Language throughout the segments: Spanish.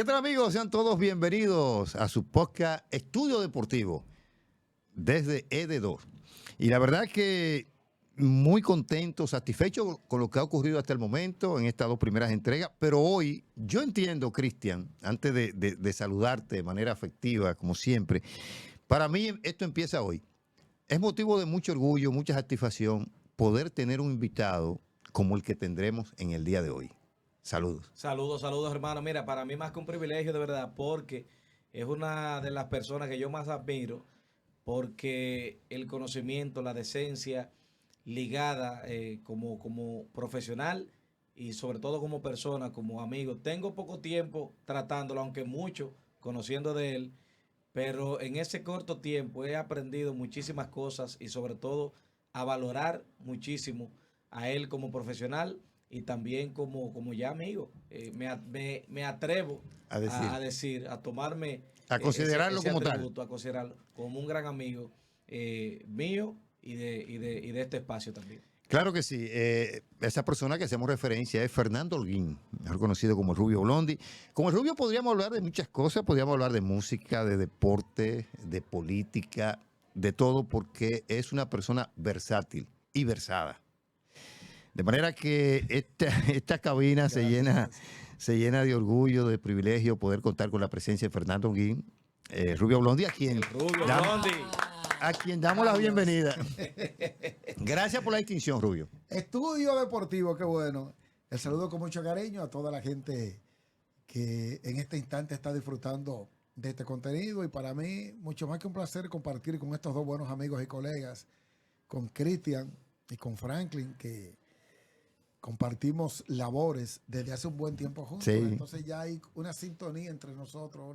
¿Qué tal, amigos? Sean todos bienvenidos a su podcast Estudio Deportivo desde ED2. Y la verdad es que muy contento, satisfecho con lo que ha ocurrido hasta el momento en estas dos primeras entregas. Pero hoy yo entiendo, Cristian, antes de saludarte de manera afectiva, como siempre, para mí esto empieza hoy. Es motivo de mucho orgullo, mucha satisfacción poder tener un invitado como el que tendremos en el día de hoy. Saludos. Saludos, hermano. Mira, para mí más que un privilegio, de verdad, porque es una de las personas que yo más admiro, porque el conocimiento, la decencia ligada como profesional y sobre todo como persona, como amigo. Tengo poco tiempo tratándolo, aunque mucho conociendo de él, pero en ese corto tiempo he aprendido muchísimas cosas y sobre todo a valorar muchísimo a él como profesional y también como ya amigo. Me atrevo a tomarme A considerarlo ese como tal. atributo, a considerarlo como un gran amigo mío y de este espacio también. Claro que sí. Esa persona que hacemos referencia es Fernando Holguín, mejor conocido como el Rubio Blondi. Con el Rubio podríamos hablar de muchas cosas, podríamos hablar de música, de deporte, de política, de todo, porque es una persona versátil y versada. De manera que esta cabina se llena de orgullo, de privilegio poder contar con la presencia de Fernando Holguín, Rubio Blondi, El Rubio Blondi. a quien damos la bienvenida. Gracias por la distinción, Rubio. Estudio Deportivo, qué bueno. El saludo con mucho cariño a toda la gente que en este instante está disfrutando de este contenido y para mí mucho más que un placer compartir con estos dos buenos amigos y colegas, con Cristian y con Franklin, que compartimos labores desde hace un buen tiempo juntos. Sí. Entonces ya hay una sintonía entre nosotros,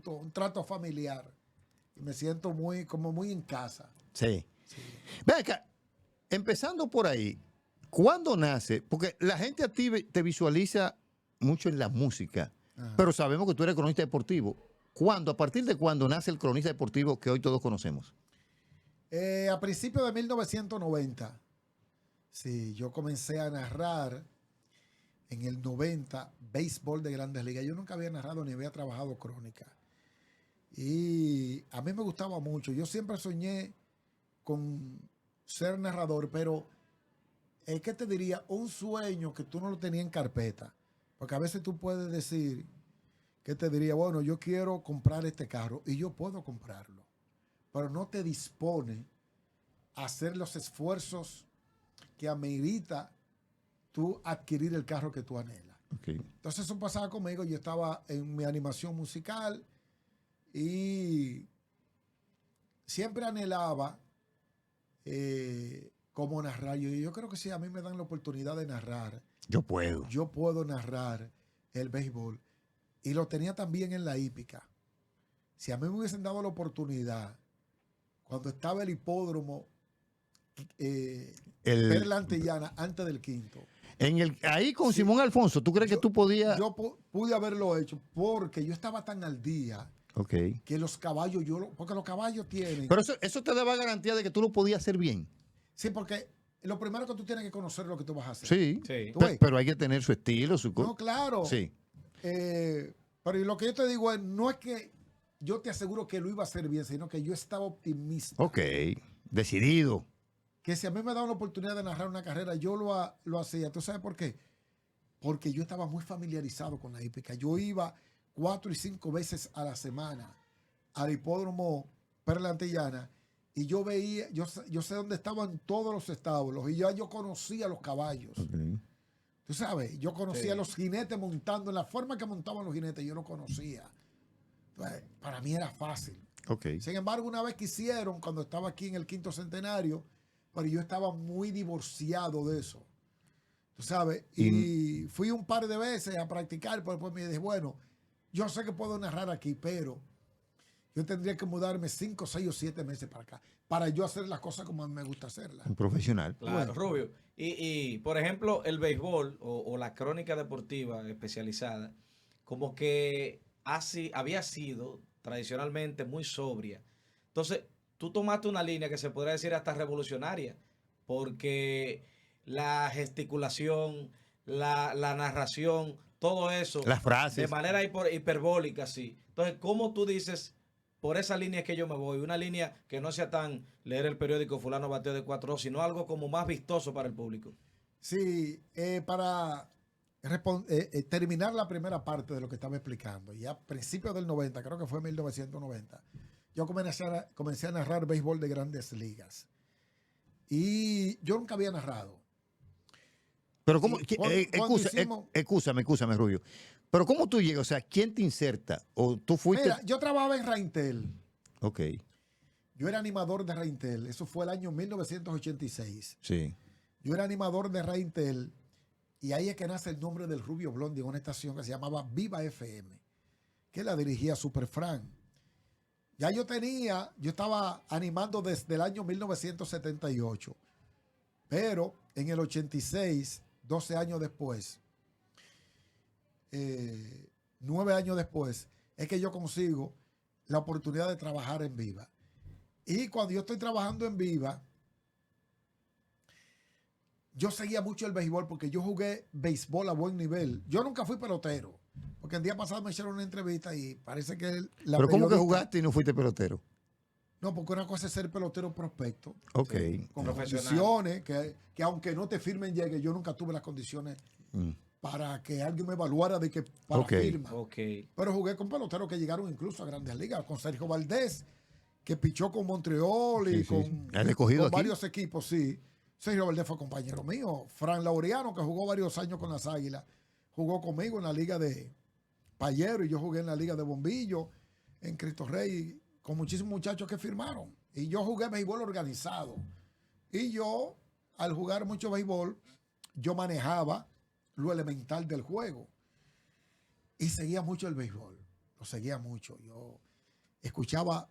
un trato familiar. Y me siento como muy en casa. Sí. Ve acá, empezando por ahí, ¿cuándo nace? Porque la gente a ti te visualiza mucho en la música, Ajá. pero sabemos que tú eres cronista deportivo. ¿Cuándo? ¿A partir de cuándo nace el cronista deportivo que hoy todos conocemos? A principios de 1990, sí, yo comencé a narrar en el 90 béisbol de Grandes Ligas. Yo nunca había narrado ni había trabajado crónica. Y a mí me gustaba mucho. Yo siempre soñé con ser narrador, pero ¿qué te diría? Un sueño que tú no lo tenías en carpeta. Porque a veces tú puedes decir, ¿qué te diría? Bueno, yo quiero comprar este carro y yo puedo comprarlo, pero no te dispone a hacer los esfuerzos que amerita tú adquirir el carro que tú anhelas. Okay. Entonces eso pasaba conmigo. Yo estaba en mi animación musical y siempre anhelaba como narrar. Yo creo que si a mí me dan la oportunidad de narrar, yo puedo narrar el béisbol. Y lo tenía también en la hípica. Si a mí me hubiesen dado la oportunidad, cuando estaba el hipódromo Perla Antillana, antes del quinto. Ahí con Sí. Simón Alfonso, ¿tú crees que tú podías? Yo pude haberlo hecho porque yo estaba tan al día. Okay. Que los caballos, porque los caballos tienen... Pero eso te daba garantía de que tú lo podías hacer bien. Sí, porque lo primero que tú tienes que conocer es lo que tú vas a hacer. Sí, Sí. pero hay que tener su estilo, su... No, claro. Sí. Pero lo que yo te digo es, no es que yo te aseguro que lo iba a hacer bien, sino que yo estaba optimista. Ok, decidido. Que si a mí me daban la oportunidad de narrar una carrera, yo lo hacía. ¿Tú sabes por qué? Porque yo estaba muy familiarizado con la hípica. Yo iba 4 y 5 veces a la semana al hipódromo Perla Antillana y yo veía, yo sé dónde estaban todos los establos y ya yo conocía los caballos. Okay. Tú sabes, yo conocía Sí. los jinetes montando, en la forma que montaban los jinetes, yo lo conocía. Entonces, para mí era fácil. Okay. Sin embargo, una vez que hicieron, cuando estaba aquí en el 5º centenario, pero yo estaba muy divorciado de eso. Tú sabes, y fui un par de veces a practicar, pero después me dije, bueno, yo sé que puedo narrar aquí, pero yo tendría que mudarme 5, 6 o 7 meses para acá, para yo hacer las cosas como me gusta hacerlas. Un profesional. Claro, Bueno. Rubio. Y, por ejemplo, el béisbol o la crónica deportiva especializada, como que había sido tradicionalmente muy sobria. Entonces, tú tomaste una línea que se podría decir hasta revolucionaria, porque la gesticulación, la narración, todo eso. Las frases. De manera hiperbólica, sí. Entonces, ¿cómo tú dices, por esa línea es que yo me voy? Una línea que no sea tan leer el periódico fulano bateó de 4, sino algo como más vistoso para el público. Sí, para terminar la primera parte de lo que estaba explicando, y a principios del 90, creo que fue 1990, yo comencé a narrar béisbol de Grandes Ligas. Y yo nunca había narrado. Pero cómo, excúsame, Rubio. Pero ¿cómo tú llegas? O sea, ¿quién te inserta? ¿O tú fuiste? Mira, yo trabajaba en Reintel. Ok. Yo era animador de Reintel. Eso fue el año 1986. Sí. Yo era animador de Reintel. Y ahí es que nace el nombre del Rubio Blondi en una estación que se llamaba Viva FM, que la dirigía Super Frank. Ya yo estaba animando desde el año 1978. Pero en el 86, 12 años después, 9 años después, es que yo consigo la oportunidad de trabajar en Viva. Y cuando yo estoy trabajando en Viva, yo seguía mucho el béisbol porque yo jugué béisbol a buen nivel. Yo nunca fui pelotero, porque el día pasado me hicieron una entrevista y parece que ¿Pero cómo que jugaste y no fuiste pelotero? No, porque una cosa es ser pelotero prospecto. Ok. Con condiciones que aunque no te firmen llegue, yo nunca tuve las condiciones para que alguien me evaluara de que para firma. Pero jugué con peloteros que llegaron incluso a Grandes Ligas, con Sergio Valdés, que pichó con Montreal y con varios equipos, sí. Sergio Valdés fue compañero mío. Fran Laureano, que jugó varios años con las Águilas, jugó conmigo en la liga de Payero y yo jugué en la liga de Bombillo, en Cristo Rey, con muchísimos muchachos que firmaron. Y yo jugué béisbol organizado. Y yo, al jugar mucho béisbol, yo manejaba lo elemental del juego. Y seguía mucho el béisbol. Lo seguía mucho. Yo escuchaba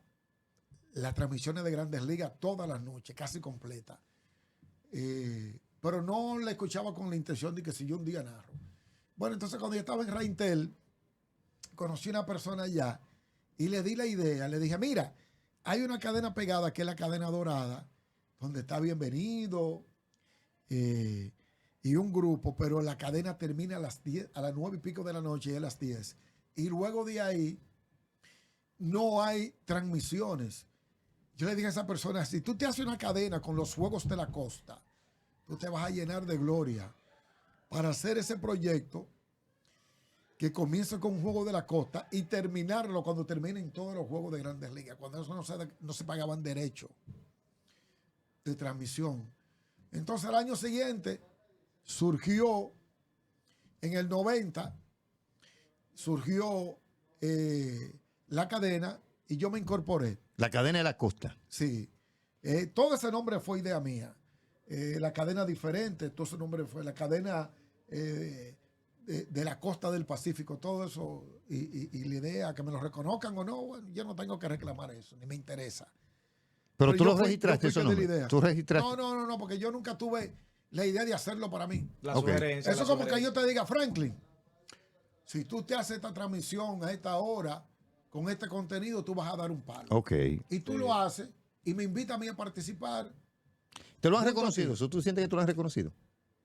las transmisiones de Grandes Ligas todas las noches, casi completas. Pero no la escuchaba con la intención de que si yo un día narro. Bueno, entonces cuando yo estaba en Reintel, conocí a una persona allá y le di la idea. Le dije, mira, hay una cadena pegada que es la cadena dorada, donde está Bienvenido y un grupo, pero la cadena termina a las 10, a las 9 y pico de la noche y a las 10. Y luego de ahí no hay transmisiones. Yo le dije a esa persona, si tú te haces una cadena con los Juegos de la Costa, tú te vas a llenar de gloria para hacer ese proyecto que comience con un Juego de la Costa y terminarlo cuando terminen todos los Juegos de Grandes Ligas, cuando eso no se pagaban derechos de transmisión. Entonces, al año siguiente surgió, en el 90, surgió la cadena y yo me incorporé. La cadena de la costa. Sí. Todo ese nombre fue idea mía. La cadena diferente, todo ese nombre fue la cadena de la costa del Pacífico, todo eso. Y la idea, que me lo reconozcan o no, bueno, yo no tengo que reclamar eso, ni me interesa. Pero tú lo registraste, eso no. ¿Tú registraste? No, porque yo nunca tuve la idea de hacerlo para mí. La sugerencia. Eso es como que yo te diga, Franklin, si tú te haces esta transmisión a esta hora, con este contenido, tú vas a dar un palo. Ok. Y tú lo haces y me invitas a mí a participar. ¿Te lo has reconocido? ¿Eso tú sientes que tú lo has reconocido?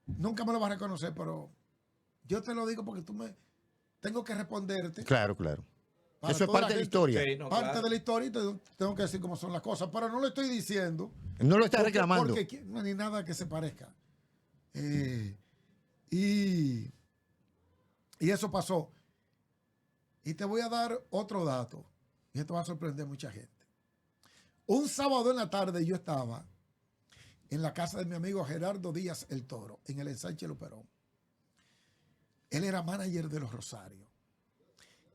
Nunca me lo vas a reconocer, pero yo te lo digo porque tengo que responderte. Claro. Eso es parte de la historia. Sí, no, parte de la historia y tengo que decir cómo son las cosas, pero no lo estoy diciendo. No lo estás reclamando. Porque no hay nada que se parezca. Y eso pasó. Y te voy a dar otro dato. Y esto va a sorprender a mucha gente. Un sábado en la tarde yo estaba en la casa de mi amigo Gerardo Díaz el Toro, en el ensanche Luperón. Él era manager de los Rosarios.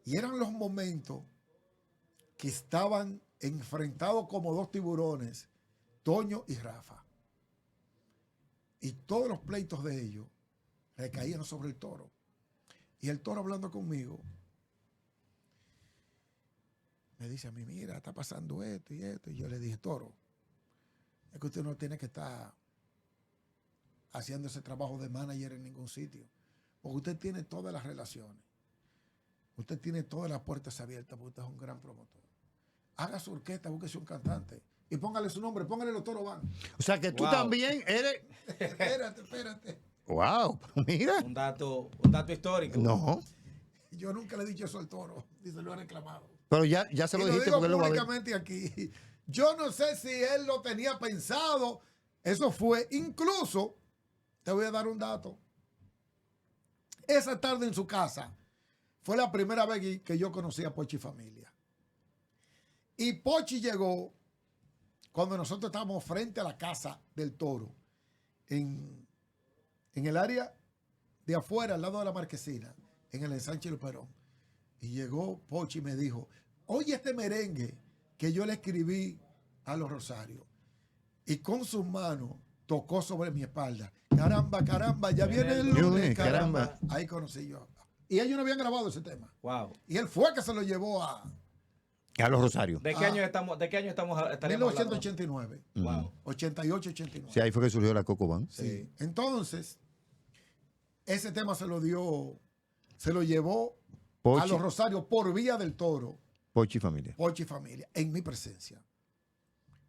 Y eran los momentos que estaban enfrentados como dos tiburones, Toño y Rafa. Y todos los pleitos de ellos recaían sobre el Toro. Y el Toro, hablando conmigo, me dice a mí, mira, está pasando esto y esto. Y yo le dije, Toro, es que usted no tiene que estar haciendo ese trabajo de manager en ningún sitio. Porque usted tiene todas las relaciones. Usted tiene todas las puertas abiertas porque usted es un gran promotor. Haga su orquesta, búsquese un cantante y póngale su nombre, póngale los Toro Van. O sea que tú también eres... Espérate. Wow, mira. Un dato histórico. No, Yo nunca le he dicho eso al Toro, y se lo he reclamado. pero ya se Y lo lo dijiste digo porque él lo va a ver. públicamente aquí. Yo no sé si él lo tenía pensado. Eso fue, incluso, te voy a dar un dato. Esa tarde en su casa fue la primera vez que yo conocí a Pochi Familia. Y Pochi llegó cuando nosotros estábamos frente a la casa del Toro, en el área de afuera, al lado de la marquesina, en el ensanche Luperón. Y llegó Pochi y me dijo, oye este merengue que yo le escribí a los Rosarios. Y con sus manos tocó sobre mi espalda. Caramba, caramba, ya viene el lunes, caramba. Ahí conocí yo. Y ellos no habían grabado ese tema. Wow. Y él fue que se lo llevó a Carlos Rosario. ¿De qué año estamos? Estaríamos hablando? 1989. Wow. 88, 89. Sí, ahí fue que surgió la Coco Band. Sí. Entonces, ese tema se lo llevó Pochi, a los Rosarios por vía del Toro, Pochi Familia. Pochi Familia, en mi presencia.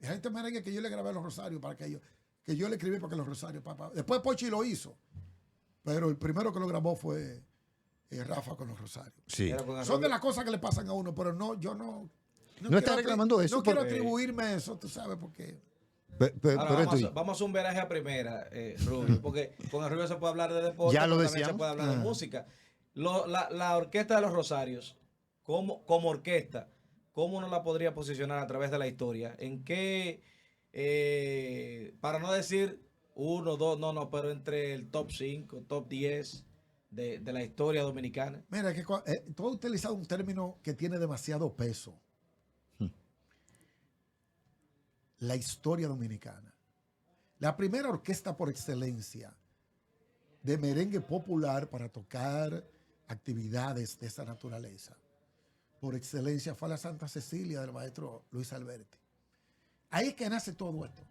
Y este merengue que yo le grabé a los Rosarios para que yo le escribí para que los Rosarios, papá. Después Pochi lo hizo, pero el primero que lo grabó fue Rafa con los Rosarios. Sí. Son de las cosas que le pasan a uno, pero no, yo no. No está reclamando eso. No quiero atribuirme eso, tú sabes, porque. Ahora, vamos a hacer un veraje a primera, Rubio, porque con el Rubio se puede hablar de deporte, Ya lo pero también decíamos. se puede hablar de música. La orquesta de los Rosarios, como orquesta, ¿cómo uno la podría posicionar a través de la historia? ¿En qué, para no decir 1, 2, no, pero entre el top 5, top 10 de la historia dominicana? Mira, que tú has utilizado un término que tiene demasiado peso. La historia dominicana. La primera orquesta por excelencia de merengue popular para tocar actividades de esa naturaleza, por excelencia, fue la Santa Cecilia del maestro Luis Alberti. Ahí es que nace todo esto.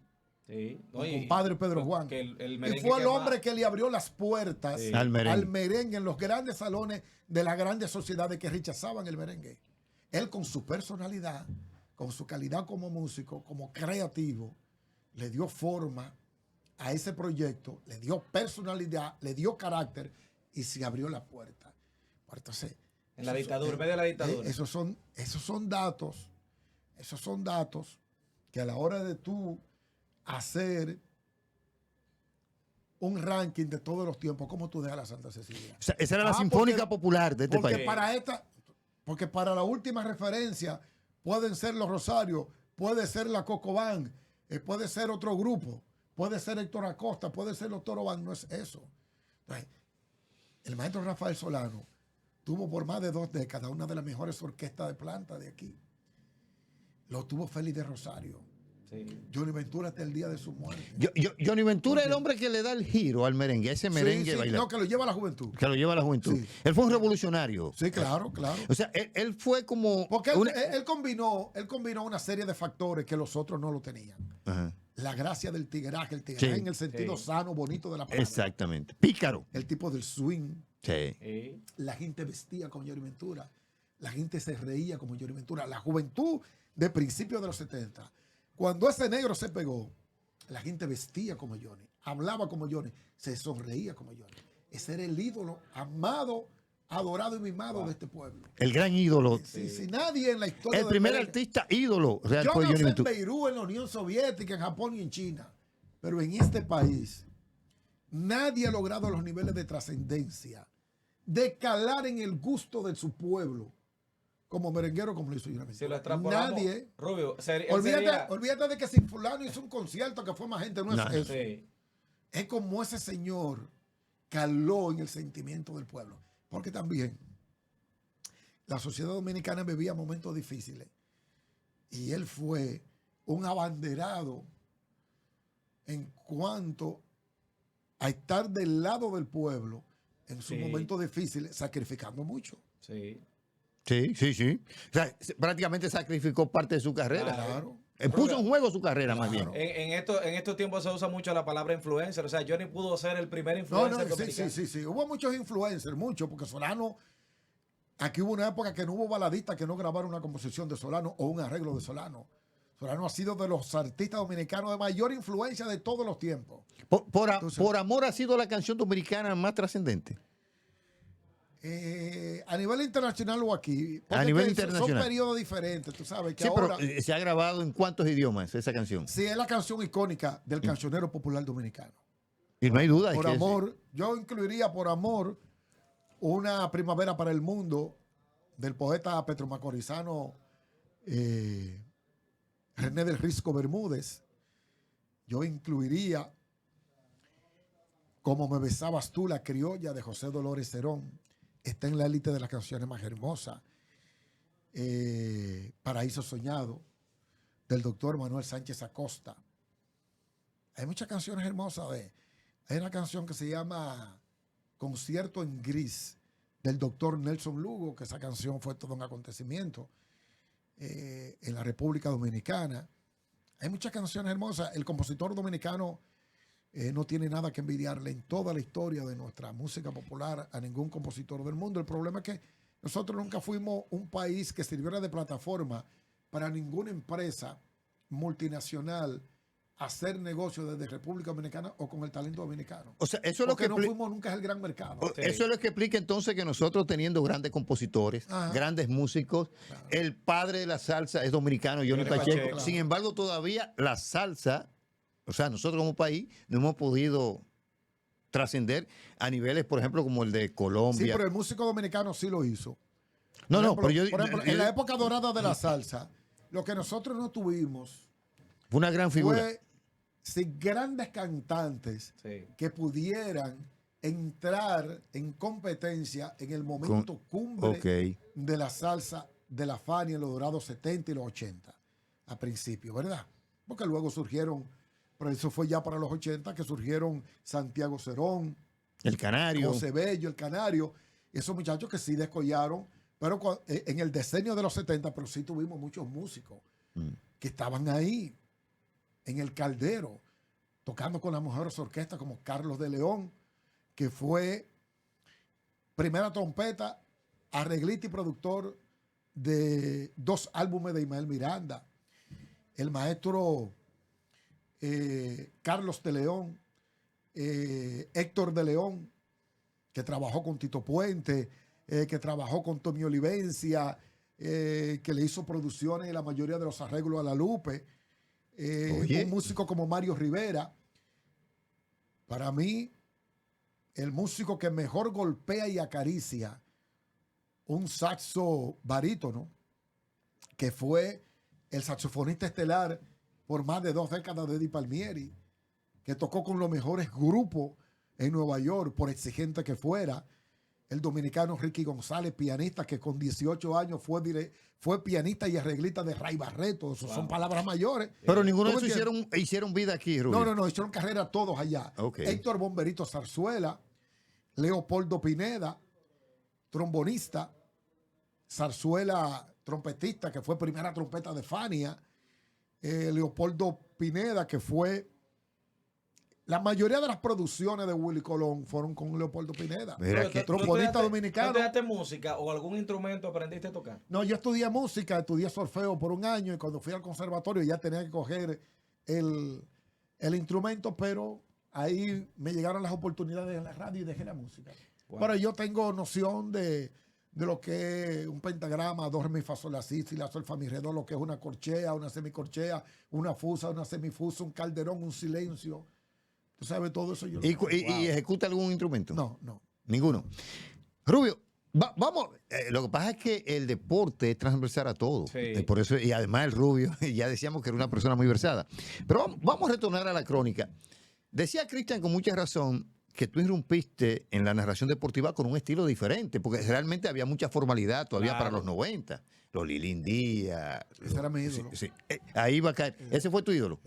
Sí. Con compadre Pedro Juan. Y fue el hombre que le abrió las puertas al merengue en los grandes salones de las grandes sociedades que rechazaban el merengue. Él con su personalidad, con su calidad como músico, como creativo, le dio forma a ese proyecto, le dio personalidad, le dio carácter y se abrió la puerta. Entonces, en la dictadura, en vez de la dictadura. Esos son datos que a la hora de tú hacer un ranking de todos los tiempos, ¿cómo tú dejas la Santa Cecilia? O sea, esa era la Sinfónica Popular de este país. Porque para la última referencia pueden ser los Rosarios, puede ser la Coco Band, puede ser otro grupo, puede ser Héctor Acosta, puede ser los Toro Band, no es eso. Entonces, el maestro Rafael Solano tuvo por más de 2 décadas una de las mejores orquestas de planta de aquí. Lo tuvo Félix de Rosario. Sí. Johnny Ventura hasta el día de su muerte. Johnny Ventura es el hombre que le da el giro al merengue, ese merengue bailado. No, que lo lleva a la juventud. Que lo lleva a la juventud. Sí. Él fue un revolucionario. Sí, claro. O sea, él fue como... Porque él combinó una serie de factores que los otros no lo tenían. Ajá. La gracia del tigueraje, el tigreaje Sí. en el sentido sano, bonito de la palabra. Exactamente. Pícaro. El tipo del swing. Sí. La gente vestía como Johnny Ventura. La gente se reía como Johnny Ventura. La juventud de principios de los 70. Cuando ese negro se pegó, la gente vestía como Johnny, hablaba como Johnny, se sonreía como Johnny. Ese era el ídolo amado, adorado y mimado de este pueblo. El gran ídolo. Si nadie en la historia... El primer artista ídolo real yo fue no Johnny sé en Ventura. Beirut, en la Unión Soviética, en Japón y en China, pero en este país nadie ha logrado los niveles de trascendencia, de calar en el gusto de su pueblo, como merenguero, como lo hizo Johnny Si lo Ventura. extrapolamos, Nadie... Rubio, Olvídate de que si fulano hizo un concierto que fue más gente, no es eso. Sí. Es como ese señor caló en el sentimiento del pueblo. Porque también la sociedad dominicana vivía momentos difíciles y él fue un abanderado en cuanto a estar del lado del pueblo en sus momentos difíciles, sacrificando mucho. Sí. Sí. O sea, prácticamente sacrificó parte de su carrera. Claro. Puso en juego su carrera, más bien. En estos tiempos se usa mucho la palabra influencer. O sea, Johnny pudo ser el primer No, influencer dominicano. sí. Hubo muchos influencers, porque Solano, aquí hubo una época que no hubo baladistas que no grabaron una composición de Solano o un arreglo de Solano. Solano ha sido de los artistas dominicanos de mayor influencia de todos los tiempos. Por amor ha sido la canción dominicana más trascendente. A nivel internacional o aquí. A nivel Son internacional. periodos diferentes, tú sabes. Que Sí, ahora, pero se ha grabado en cuántos idiomas esa canción. sí, es la canción icónica del cancionero popular dominicano. Y no hay duda. Por amor, yo incluiría por amor una primavera para el mundo del poeta petromacorizano René del Risco Bermúdez. Yo incluiría Como me besabas tú, la criolla de José Dolores Cerón. Está en la élite de las canciones más hermosas. Paraíso Soñado del doctor Manuel Sánchez Acosta. Hay muchas canciones hermosas. Hay una canción que se llama Concierto en Gris del doctor Nelson Lugo, que esa canción fue todo un acontecimiento en la República Dominicana. Hay muchas canciones hermosas. El compositor dominicano no tiene nada que envidiarle en toda la historia de nuestra música popular a ningún compositor del mundo. El problema es que nosotros nunca fuimos un país que sirviera de plataforma para ninguna empresa multinacional hacer negocio desde República Dominicana o con el talento dominicano. O sea, eso es lo que no fuimos nunca el gran mercado. Sí. Eso es lo que explica entonces que nosotros teniendo grandes compositores, Ajá. grandes músicos, Claro. el padre de la salsa es dominicano, Johnny Johnny Pacheco. Pacheco. Sin embargo, todavía la salsa, o sea, nosotros como país no hemos podido trascender a niveles, por ejemplo, como el de Sí, Colombia. pero el músico dominicano sí lo hizo. No, no, Por pero ejemplo, yo, en la época dorada de la salsa, lo que nosotros no tuvimos fue una gran figura. fue grandes cantantes Sí. que pudieran entrar en competencia en el momento cumbre Ok. de la salsa de la Fania en los dorados 70 y los 80, a principio, ¿verdad? Porque luego surgieron, pero eso fue ya para los 80, que surgieron Santiago Cerón, El Canario. José Bello, el Canario, esos muchachos que sí descollaron, pero en el decenio de los 70, pero sí tuvimos muchos músicos que estaban ahí, en el caldero, tocando con las mejores orquestas como Carlos de León, que fue primera trompeta, arreglista y productor de 2 álbumes de Ismael Miranda. El maestro Carlos de León, Héctor de León, que trabajó con Tito Puente, que trabajó con Tommy Olivencia, que le hizo producciones y la mayoría de los arreglos a la Lupe. Oye. Un músico como Mario Rivera. Para mí, el músico que mejor golpea y acaricia un saxo barítono, que fue el saxofonista estelar por más de 2 décadas de Eddie Palmieri, que tocó con los mejores grupos en Nueva York, por exigente que fuera. El dominicano Ricky González, pianista que con 18 años fue pianista y arreglista de Ray Barreto. Eso son palabras mayores. Pero ninguno de ¿Tú me esos entiendes? hicieron vida aquí, Rubio. No, hicieron carrera todos allá. Ok. Héctor Bomberito Zarzuela, Leopoldo Pineda, trombonista, Zarzuela, trompetista, que fue primera trompeta de Fania, Leopoldo Pineda, que fue... La mayoría de las producciones de Willy Colón fueron con Leopoldo Pineda. Mira que- Trombonista dominicano. ¿Tú estudiaste música o algún instrumento aprendiste a tocar? No, yo estudié música, estudié solfeo por un año y cuando fui al conservatorio ya tenía que coger el instrumento, pero ahí me llegaron las oportunidades en la radio y dejé la música. Wow. Pero yo tengo noción de lo que es un pentagrama, 2 re mi fa sol la si la sol fa mi re do, lo que es una corchea, una semicorchea, una fusa, una semifusa, un calderón, un silencio. Tú sabes todo eso. Yo lo sé. ¿Y ejecuta algún instrumento? No. Ninguno. Rubio, vamos. Lo que pasa es que el deporte es transversal a todo. Sí. Por eso, y además el Rubio, ya decíamos que era una persona muy versada. Pero vamos a retornar a la crónica. Decía Cristian con mucha razón que tú irrumpiste en la narración deportiva con un estilo diferente, porque realmente había mucha formalidad todavía Claro. para los 90. Los Lilín Díaz. Ese era mi ídolo. Sí. Ahí va a caer. Ese fue tu ídolo.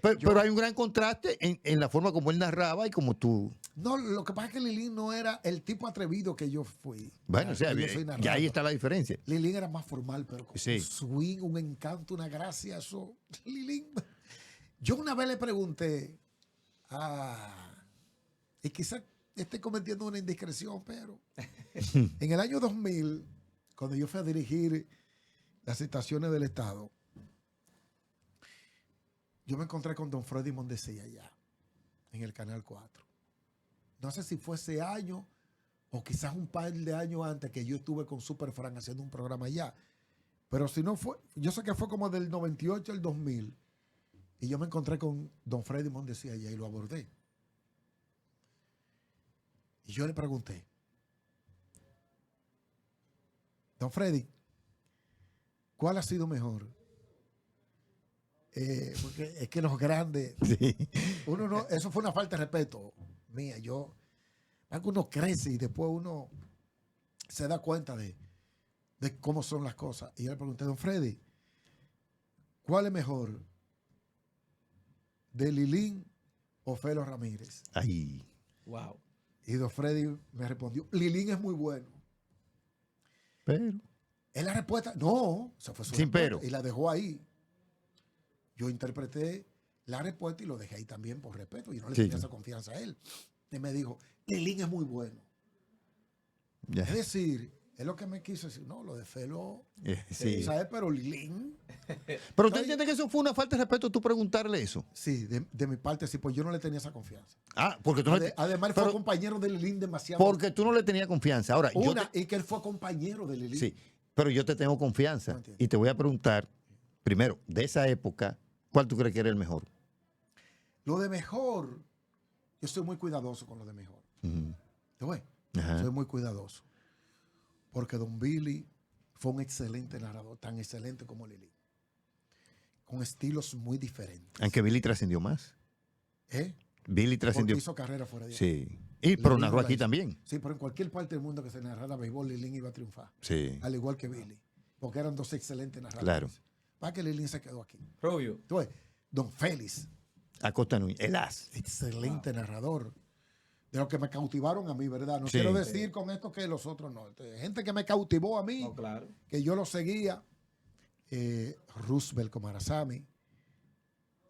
Pero hay un gran contraste en la forma como él narraba y como tú. No, lo que pasa es que Lilín no era el tipo atrevido que yo fui. Bueno, o sea, Que yo soy ya ahí narrador. está la diferencia. Lilín era más formal, pero con Sí. un swing, un encanto, una gracia. Eso, Lilín. Yo una vez le pregunté y quizás esté cometiendo una indiscreción, pero en el año 2000, cuando yo fui a dirigir las estaciones del Estado, yo me encontré con don Freddy Mondesía allá, en el Canal 4. No sé si fue ese año o quizás un par de años antes que yo estuve con Super Fran haciendo un programa allá. Pero si no fue, yo sé que fue como del 98 al 2000. Y yo me encontré con don Freddy Mondesía allá y lo abordé. Y yo le pregunté, don Freddy, ¿cuál ha sido mejor? Porque es que los grandes, Sí. uno no, eso fue una falta de respeto mía. Uno crece y después uno se da cuenta de cómo son las cosas. Y yo le pregunté, don Freddy, ¿cuál es mejor? ¿De Lilín o Felo Ramírez? Ay. Wow. Y don Freddy me respondió, Lilín es muy bueno. Pero. Es la respuesta. No, esa fue su Sin respuesta. pero. Y la dejó ahí. Yo interpreté la respuesta y lo dejé ahí también por respeto. Yo no le Sí, tenía sí. esa confianza a él. Él me dijo, Lilín es muy bueno. Ya. Es decir, es lo que me quiso decir. No, lo de Felo, Sí. ¿sabes? Pero Lilín, Pero usted entiende que eso fue una falta de respeto tú preguntarle eso. sí, de mi parte sí, pues yo no le tenía esa confianza. Ah, porque tú no Además, él pero- fue compañero de Lilín demasiado. porque tú no le tenías confianza. Ahora, Y que él fue compañero de Lilín. sí, pero yo te tengo No confianza entiendo. y te voy a preguntar, primero, de esa época, ¿cuál tú crees que era el mejor? Lo de mejor, yo soy muy cuidadoso con lo de mejor. Ujú. ¿Tú ves? Ajá. Soy muy cuidadoso. Porque don Billy fue un excelente narrador, tan excelente como Lilín. Con estilos muy diferentes. Aunque Billy trascendió más. ¿Eh? Billy Porque trascendió. hizo carrera fuera de ahí. Sí. Y pero Lilín narró no la aquí hizo. también. Sí, pero en cualquier parte del mundo que se narrara béisbol, Lilín iba a triunfar. Sí. Al igual que Billy. Porque eran dos excelentes narradores. Claro. Para que Lilín se quedó aquí. Rubio. Tú ves, don Félix, Acosta Núñez, el as. excelente narrador. De los que me cautivaron a mí, ¿verdad? No Sí. quiero decir con esto que los otros no. Gente que me cautivó a mí, No, claro. que yo lo seguía. Roosevelt Comarazami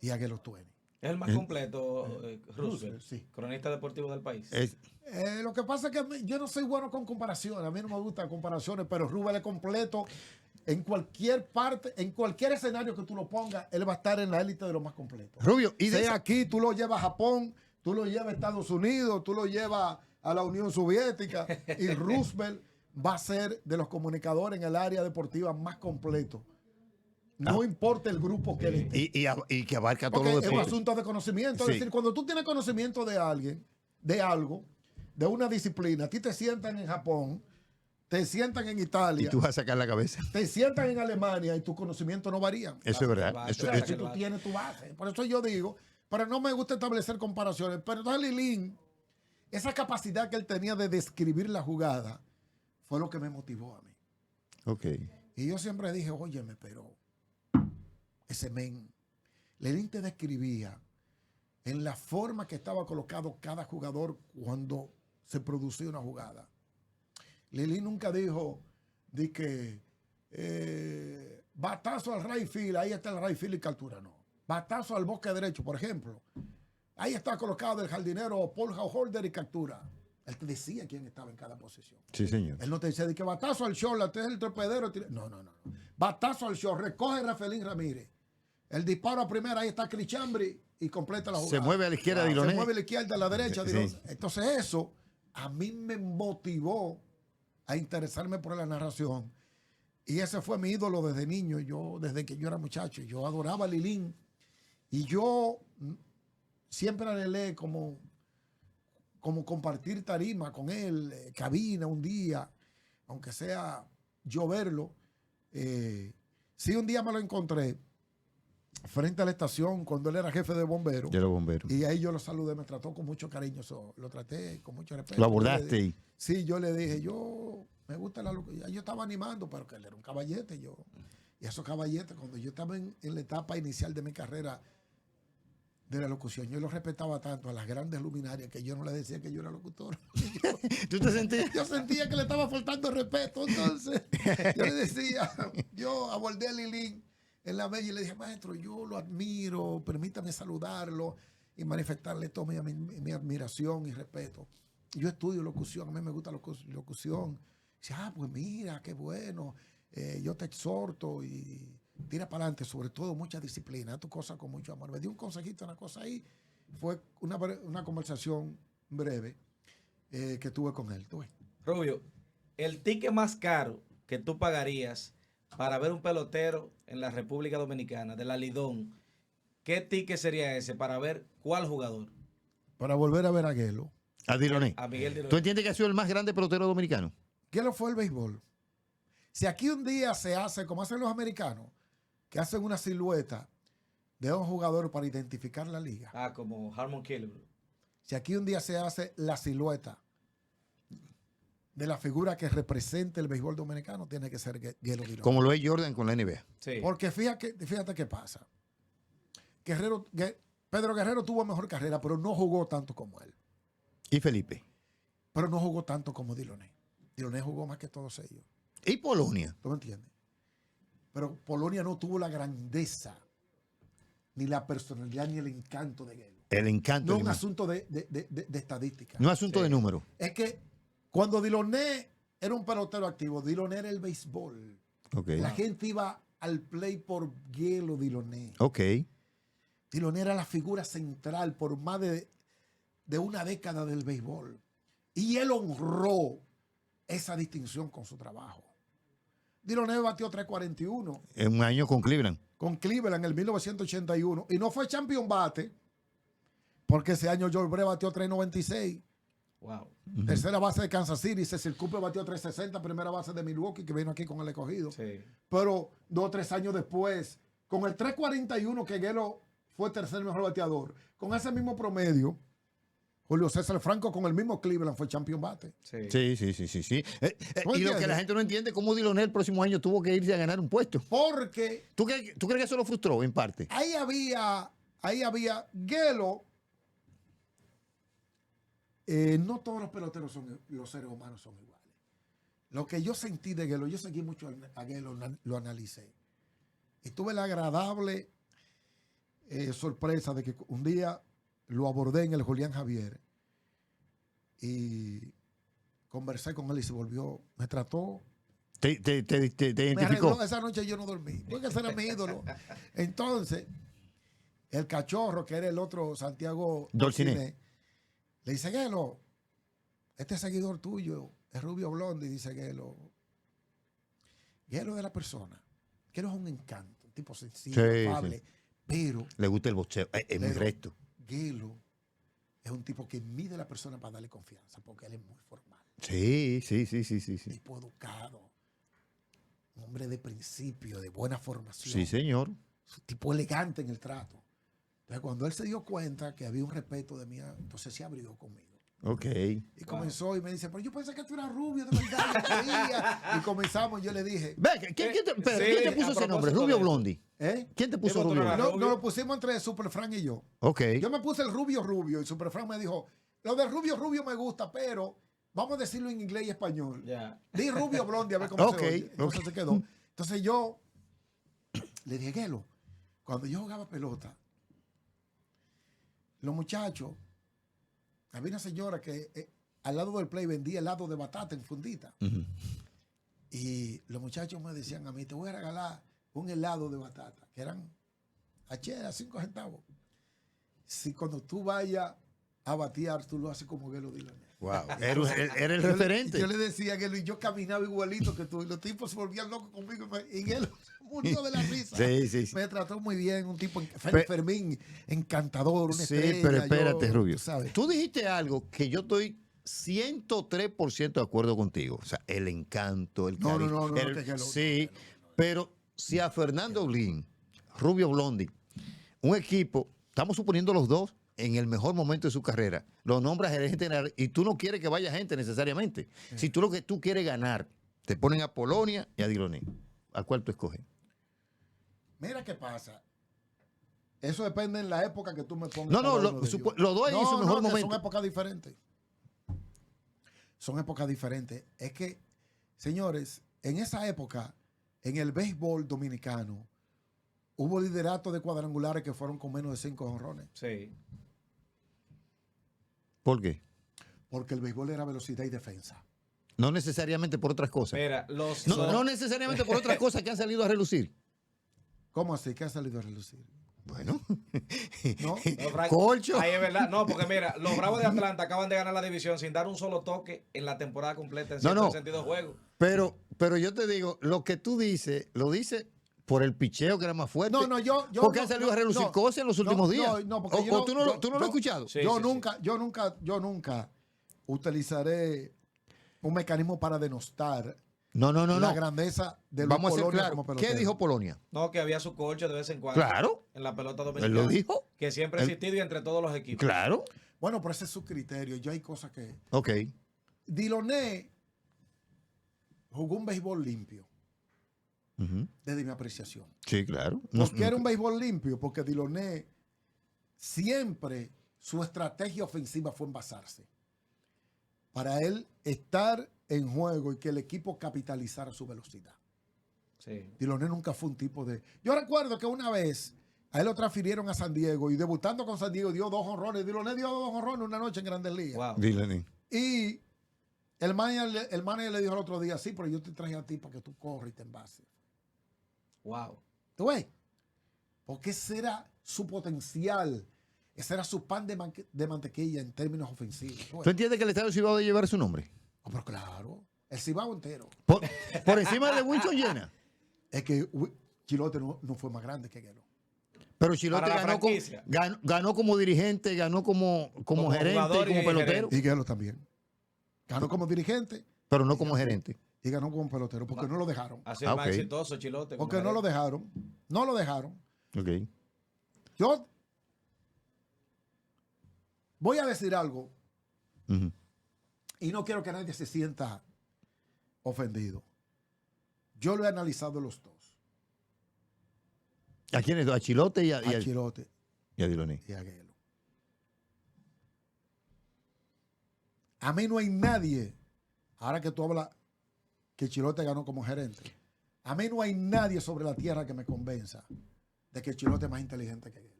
y Aguelo Tueni. Es el más completo, Roosevelt, Roosevelt, sí. cronista deportivo del país. Es- Lo que pasa es que yo no soy bueno con comparaciones. A mí no me gustan comparaciones, pero Rubén es completo. En cualquier parte, en cualquier escenario que tú lo pongas, él va a estar en la élite de los más completos. Rubio, y de Sea esa- aquí, tú lo llevas a Japón, tú lo llevas a Estados Unidos, tú lo llevas a la Unión Soviética y Roosevelt va a ser de los comunicadores en el área deportiva más completo. No importa el grupo que él esté. y que abarca todo Porque lo es un deporte. asunto de conocimiento. Sí. Es decir, cuando tú tienes conocimiento de alguien, de algo, de una disciplina, a ti te sientan en Japón, te sientan en Y Italia, tú vas a sacar la cabeza. te sientan en Alemania y tus conocimientos no varían. Eso es verdad. base, Eso, claro eso- que Tú base. tienes tu base. Por eso yo digo, pero no me gusta establecer comparaciones. Pero entonces Lilín, esa capacidad que él tenía de describir la jugada, fue lo que me motivó a mí. ok. Y yo siempre dije, óyeme, pero ese men, Lilín te describía en la forma que estaba colocado cada jugador cuando se producía una jugada. Lilín nunca dijo de que batazo al right field, ahí está el right field y captura, no. Batazo al bosque derecho, por ejemplo. Ahí está colocado el jardinero Paul Holder y captura. Él te decía quién estaba en cada posición. Sí, señor. Él no te decía de que batazo al short, este es el torpedero. No, no, no. Batazo al short, recoge Rafaelín Ramírez. El disparo a primera, ahí está Chris Chambry y completa la jugada. Se mueve a la izquierda Diloné. Se mueve a la izquierda, a la derecha. Sí. Diloné. Entonces eso a mí me motivó a interesarme por la narración. Y ese fue mi ídolo desde niño, desde que yo era muchacho. Yo adoraba a Lilín. Y yo siempre anhelé como compartir tarima con él, cabina un día, aunque sea yo verlo. Sí, un día me lo encontré frente a la estación cuando él era jefe de bomberos. De los bomberos. Y ahí yo lo saludé, me trató con mucho cariño, lo traté con mucho respeto. Lo abordaste y... Sí, yo le dije, me gusta la locución. Yo estaba animando, pero que él era un caballete. Y esos caballetes, cuando yo estaba en la etapa inicial de mi carrera de la locución, yo los respetaba tanto a las grandes luminarias que yo no le decía que yo era locutor. ¿Tú te sentías? Yo sentía que le estaba faltando el respeto. Entonces, yo le decía, yo abordé a Lilín en la mesa y le dije, maestro, yo lo admiro, permítame saludarlo y manifestarle toda mi admiración y respeto. Yo estudio locución, a mí me gusta la locución. Dice, pues mira, qué bueno, yo te exhorto y tira para adelante, sobre todo mucha disciplina, tu cosa con mucho amor. Me dio un consejito, una cosa ahí. Fue una conversación breve que tuve con él. ¿Tú ves? Rubio, el ticket más caro que tú pagarías para ver un pelotero en la República Dominicana, de la Lidón, ¿qué ticket sería ese para ver cuál jugador? Para volver a ver a Gelo. A Diloné. A Miguel ¿Tú Diloné. entiendes que ha sido el más grande pelotero dominicano? Gelo fue el béisbol. Si aquí un día se hace, como hacen los americanos, que hacen una silueta de un jugador para identificar la liga. Ah, como Harmon Killebrew. Si aquí un día se hace la silueta de la figura que represente el béisbol dominicano, tiene que ser Gelo Diloné. Como lo es Jordan con la NBA. Sí. Porque fíjate qué pasa. Pedro Guerrero tuvo mejor carrera, pero no jugó tanto como él. Y Felipe. Pero no jugó tanto como Diloné. Diloné jugó más que todos ellos. Y Polonia. ¿Tú me entiendes? Pero Polonia no tuvo la grandeza, ni la personalidad, ni el encanto de Gelo. El encanto. No es del un man. asunto de estadística. No es asunto Sí. de número. Es que cuando Diloné era un pelotero activo, Diloné era el béisbol. Ok. La gente iba al play por Gelo Diloné. Ok. Diloné era la figura central por más de una década del béisbol. Y él honró esa distinción con su trabajo. Diloné batió 341 En un año con Cleveland. con Cleveland en el 1981 y no fue champion bate porque ese año George Brett batió 396. Wow. Tercera base de Kansas City, Cecil Cooper batió 360, primera base de Milwaukee que vino aquí con el escogido. Sí. Pero 2 o 3 años después, con el 341 que Gelo fue tercer mejor bateador, con ese mismo promedio, Julio César Franco con el mismo Cleveland fue champion bate. Sí. Sí. Y lo que entiendes? la gente no entiende es cómo Diloné el próximo año tuvo que irse a ganar un puesto. Porque ¿Tú crees que eso lo frustró en parte? ahí había Gelo. No todos los peloteros los seres humanos son iguales. Lo que yo sentí de Gelo, yo seguí mucho a Gelo, lo analicé. Y tuve la agradable sorpresa de que un día lo abordé en el Julián Javier y conversé con él y se volvió, me trató. Te Me identificó. arregló. Esa noche yo no dormí, porque ese era mi ídolo. Entonces, el cachorro, que era el otro Santiago Dolciné, le dice, Gelo, este seguidor tuyo es Rubio Blondi, dice Gelo. Gelo de la persona. Gelo es un encanto, un tipo sencillo, Sí, afable, sí. pero Le gusta el boxeo. Es muy Pero- recto. Gelo es un tipo que mide a la persona para darle confianza, porque él es muy formal, Sí. tipo educado, un hombre de principio, de buena formación. Sí, señor. Un tipo elegante en el trato. Entonces, cuando él se dio cuenta que había un respeto de mí, entonces se abrió conmigo. Ok. Y comenzó y me dice, pero yo pensé que tú eras rubio, de verdad, yo creía. Y comenzamos, y yo le dije, Ve, ¿quién te puso a ese nombre? propósito ¿Rubio de eso. Blondi? ¿eh? ¿Quién te puso ¿Qué Rubio botón era? Blondi? Nos lo pusimos entre Super Frank y yo. Ok. Yo me puse el rubio y Super Frank me dijo, lo de rubio me gusta, pero vamos a decirlo en inglés y español. Ya. Di Rubio Blondi a ver cómo Ok, se oye. Entonces ok. se quedó. Entonces yo le dije, Gelo, cuando yo jugaba pelota, los muchachos, había una señora que al lado del play vendía helado de batata en fundita. Ujú. Y los muchachos me decían a mí, te voy a regalar un helado de batata, que eran a 5 centavos. Si cuando tú vayas a batear, tú lo haces como Gelo Diloné. Wow. Era el Yo referente. le decía a Gelo, y yo caminaba igualito que tú, y los tipos se volvían locos conmigo, y Gelo murió de la risa. Sí. Me trató muy bien, un tipo, Pe- Fermín, encantador, una Sí, estrella. pero espérate, yo, Rubio. tú sabes. Tú dijiste algo que yo estoy 103% de acuerdo contigo. O sea, el encanto, el No, cariño. no, el- que Gelo- sí, pero si a Fernando Olin, Rubio Blondi, un equipo, estamos suponiendo los dos en el mejor momento de su carrera, lo nombras gerente general y tú no quieres que vaya gente necesariamente. Si tú lo que tú quieres ganar, te ponen a Polonia y a Diloné. ¿A cuál tú escoges? Mira qué pasa. Eso depende en la época que tú me pongas. No, no, cada uno de ellos. los dos en su mejor que momento. Son épocas diferentes. Son épocas diferentes. Es que, señores, en esa época, en el béisbol dominicano, hubo liderato de cuadrangulares que fueron con menos de 5 jonrones. Sí. ¿Por qué? Porque el béisbol era velocidad y defensa. No necesariamente por otras cosas. Mira, No necesariamente por otras cosas que han salido a relucir. ¿Cómo así? ¿Qué ha salido a relucir? Bueno, ¿No? colcho. Ahí es verdad. No, porque mira, los Bravos de Atlanta acaban de ganar la división sin dar un solo toque en la temporada completa en No, no. 162 juegos. Pero yo te digo, lo que tú dices, lo dices por el picheo que era más fuerte. No, yo porque no, han salido a relucir no, cosas en los últimos días. porque O, yo o tú no, tú no lo has escuchado. Sí, yo sí, nunca utilizaré un mecanismo para denostar No. la grandeza de Luis Vamos a ser Polonia claros. como ¿Qué pelotero. dijo Polonia? No, que había su colcho de vez en cuando. Claro. En la pelota Él dominicana. lo dijo. Que siempre ha Él- existido y entre todos los equipos. Claro. Bueno, pero ese es su criterio. Yo hay cosas que... Ok. Diloné jugó un béisbol limpio, Ujú. desde mi apreciación. Sí, claro. ¿Por qué era un béisbol limpio? Porque Diloné siempre su estrategia ofensiva fue envasarse. Para él estar en juego y que el equipo capitalizara su velocidad. Sí. Diloné nunca fue un tipo de... Yo recuerdo que una vez a él lo transfirieron a San Diego y debutando con San Diego dio 2 jonrones. Diloné dio 2 jonrones una noche en Grandes Ligas. Wow. Dile. Y el manager le dijo el otro día, sí, pero yo te traje a ti para que tú corras y te envases. Wow. ¿Tú ves? Porque ese era su potencial. Ese era su pan de mantequilla en términos ofensivos. ¿Tú ves? ¿Tú entiendes que el Estadio Cibao debe llevar su nombre? Oh, pero claro, el Cibao entero. Por encima de Winston Llena. Es que Chilote no fue más grande que Guelo. Pero Chilote Para la ganó como, franquicia. ganó como dirigente, ganó como gerente jugador y como y pelotero, Y Guelo también. Ganó como dirigente pero no como gerente. y ganó como pelotero porque no lo dejaron. Ha sido más ok. exitoso Chilote. como Porque no lo gerente. dejaron. No lo dejaron. Ok. Yo voy a decir algo Ujú. y no quiero que nadie se sienta ofendido. Yo lo he analizado los dos. ¿A quiénes? A Chilote y a Chilote Diloné. y a Guelo. A mí no hay nadie, ahora que tú hablas que Chilote ganó como gerente, a mí no hay nadie sobre la tierra que me convenza de que Chilote es más inteligente que Guelo.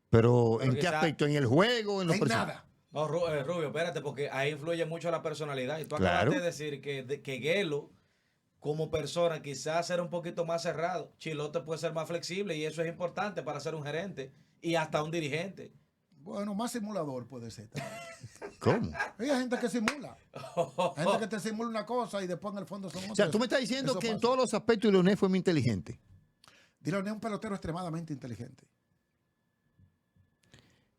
Pero, Pero ¿en qué quizá- aspecto? ¿En el juego? ¿En los En nada. No, Rubio, espérate, porque ahí influye mucho la personalidad. Y tú Claro. acabaste de decir que Guelo, como persona, quizás era un poquito más cerrado. Chilote puede ser más flexible y eso es importante para ser un gerente y hasta un dirigente. Bueno, más simulador puede ser. ¿Cómo? Hay gente que simula. Hay gente que te simula una cosa y después en el fondo son otras. O sea, tú me estás diciendo Eso que en pasa. todos los aspectos Diloné fue muy inteligente. Diloné es un pelotero extremadamente inteligente.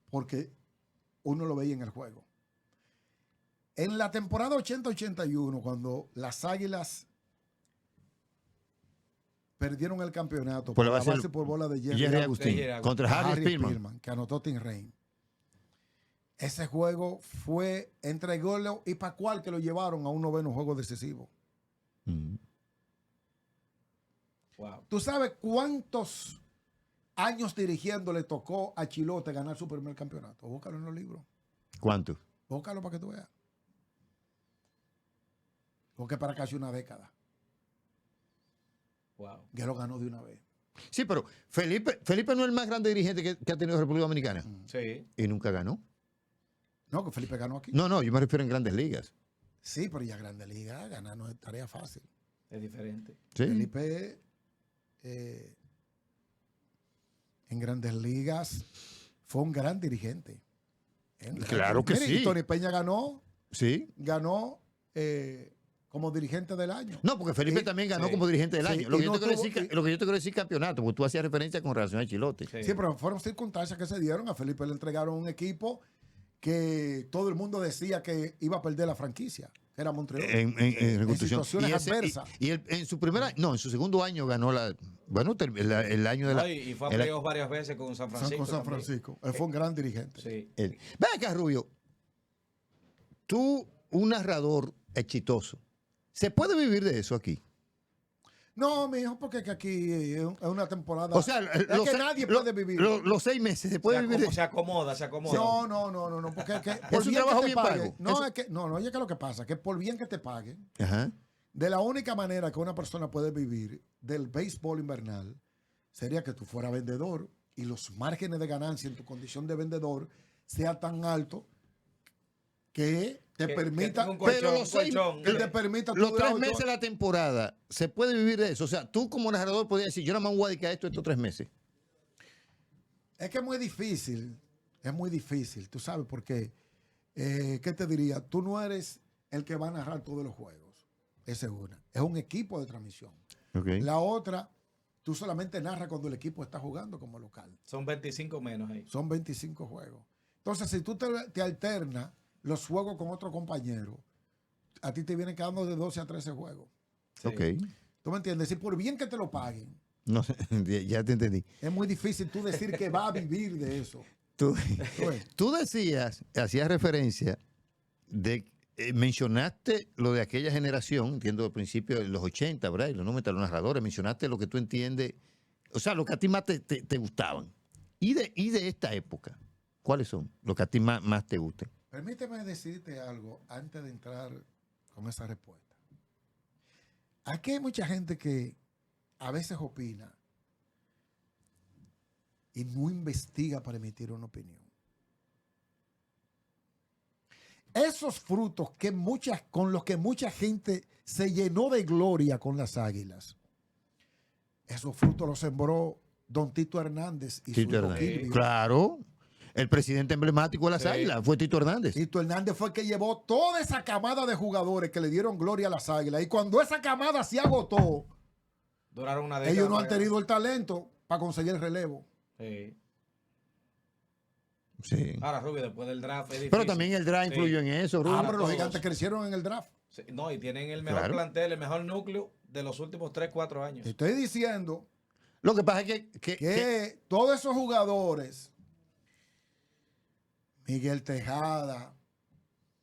Porque uno lo veía en el juego. En la temporada 80-81, cuando las Águilas perdieron el campeonato Por por la la base base por bola de Jerry Jerry Agustín Jerry Agustín. contra Harry Spillman. que anotó Tim Raine. Ese juego fue entre Guelo y Pascual que lo llevaron a un noveno juego decisivo. Mm. Wow. ¿Tú sabes cuántos años dirigiendo le tocó a Chilote ganar su primer campeonato? Búscalo en los libros. ¿Cuánto? Búscalo para que tú veas. Porque para casi una década. Wow. Guelo ganó de una vez. Sí, pero Felipe no es el más grande dirigente que ha tenido República Dominicana. Sí. Y nunca ganó. No, que Felipe ganó aquí. No, yo me refiero en grandes ligas. Sí, pero ya Grande Liga ganar no es tarea fácil. Es diferente. Sí. Felipe en Grandes Ligas fue un gran dirigente. Claro que Mire, sí. Y Tony Peña ganó Sí. como dirigente del año. No, porque Felipe Sí, también ganó sí. como dirigente del Sí, año. Lo que, y yo no te quiero tuvo- decir, lo que yo te quiero decir campeonato, porque tú hacías referencia con relación a Chilote. Sí, pero fueron circunstancias que se dieron. A Felipe le entregaron un equipo que todo el mundo decía que iba a perder la franquicia, que era Montreal. En reconstrucción. situaciones adversas. En su primera, no, en su segundo año ganó el año de la. No, y fue a el- playoffs varias veces con San Francisco. Con San también. Francisco. Él fue un gran dirigente. Sí. Ven acá, Rubio. Tú, un narrador exitoso, ¿se puede vivir de eso aquí? No, mijo, porque es que aquí es una temporada. O sea, es que nadie puede vivir. Los 6 meses, ¿se puede vivir de eso? Se acomoda. No, porque es que por un bien trabajo que te bien paguen- pago. No, Eso- es que oye que lo que pasa, que por bien que te paguen, Ajá. de la única manera que una persona puede vivir del béisbol invernal sería que tú fueras vendedor y los márgenes de ganancia en tu condición de vendedor sea tan alto que te permita, tenga un colchón, pero un los seis- colchón. que te permita Los tú 3 durar meses 8 de la temporada, ¿se puede vivir de eso? O sea, tú como narrador podías decir, yo nada más voy a dedicar esto estos 3 meses. Es que es muy difícil, tú sabes, porque, ¿qué te diría? Tú no eres el que va a narrar todos los juegos, esa es una. Es un equipo de transmisión. Okay. La otra, tú solamente narras cuando el equipo está jugando como local. Son 25 menos ahí. Son 25 juegos. Entonces, si tú te alternas los juegos con otro compañero, a ti te vienen quedando de 12 a 13 juegos. Sí. Ok. ¿Tú me entiendes? Si por bien que te lo paguen, No, ya te entendí. es muy difícil tú decir que va a vivir de eso. Tú, ¿Tú ves? tú decías, hacías referencia de, mencionaste lo de aquella generación, entiendo al principio de los 80, ¿verdad? Y los 90, los narradores, mencionaste lo que tú entiendes, o sea, lo que a ti más te gustaban. Y de esta época, ¿cuáles son los que a ti más te gusten? Permíteme decirte algo antes de entrar con esa respuesta. Aquí hay mucha gente que a veces opina y no investiga para emitir una opinión. Esos frutos con los que mucha gente se llenó de gloria con las Águilas, esos frutos los sembró don Tito Hernández y Tito su hijo Hernández. Kilvio. Claro, el presidente emblemático de las Sí. Águilas fue Tito Hernández. Tito Hernández fue el que llevó toda esa camada de jugadores que le dieron gloria a las Águilas. Y cuando esa camada se agotó, Duraron una década. ellos no han para- tenido el talento para conseguir el relevo. Sí. Sí. Ahora, Rubio, después del draft es difícil. Pero también el draft Sí. influyó en eso, Rubio. Pero los todos. gigantes crecieron en el draft. Sí, no, y tienen el mejor Claro. plantel, el mejor núcleo de los últimos 3, 4 años. Te estoy diciendo Lo que pasa es que que todos esos jugadores, Miguel Tejada,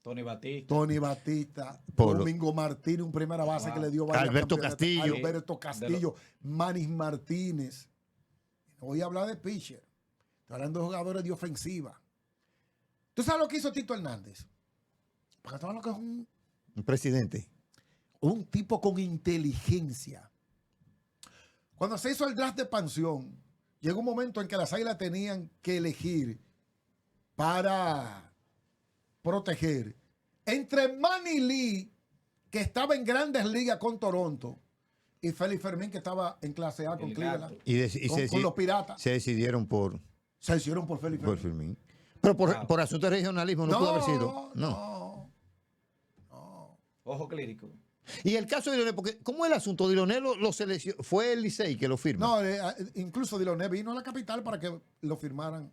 Tony Batista. Tony Batista, Polo. Domingo Martínez, un primera base Wow. que le dio varios Alberto campeonatos, Castillo. Alberto Castillo, Manis Martínez. No voy a hablar de pitcher. Estoy hablando de jugadores de ofensiva. ¿Tú sabes lo que hizo Tito Hernández? Porque estamos hablando que es un presidente. un tipo con inteligencia. Cuando se hizo el draft de expansión, llegó un momento en que las Águilas tenían que elegir para proteger entre Manny Lee, que estaba en Grandes Ligas con Toronto, y Félix Fermín, que estaba en clase A con El Cleveland, gato. Y con los Piratas. se decidieron por Se hicieron por Félix Fermín. Fermín. Pero Wow. por asunto de regionalismo no, pudo haber sido. No. no. Ojo clínico. Y el caso de Diloné, porque ¿cómo es el asunto? Diloné lo seleccionó, fue el Licey que lo firma. No, incluso Diloné vino a la capital para que lo firmaran.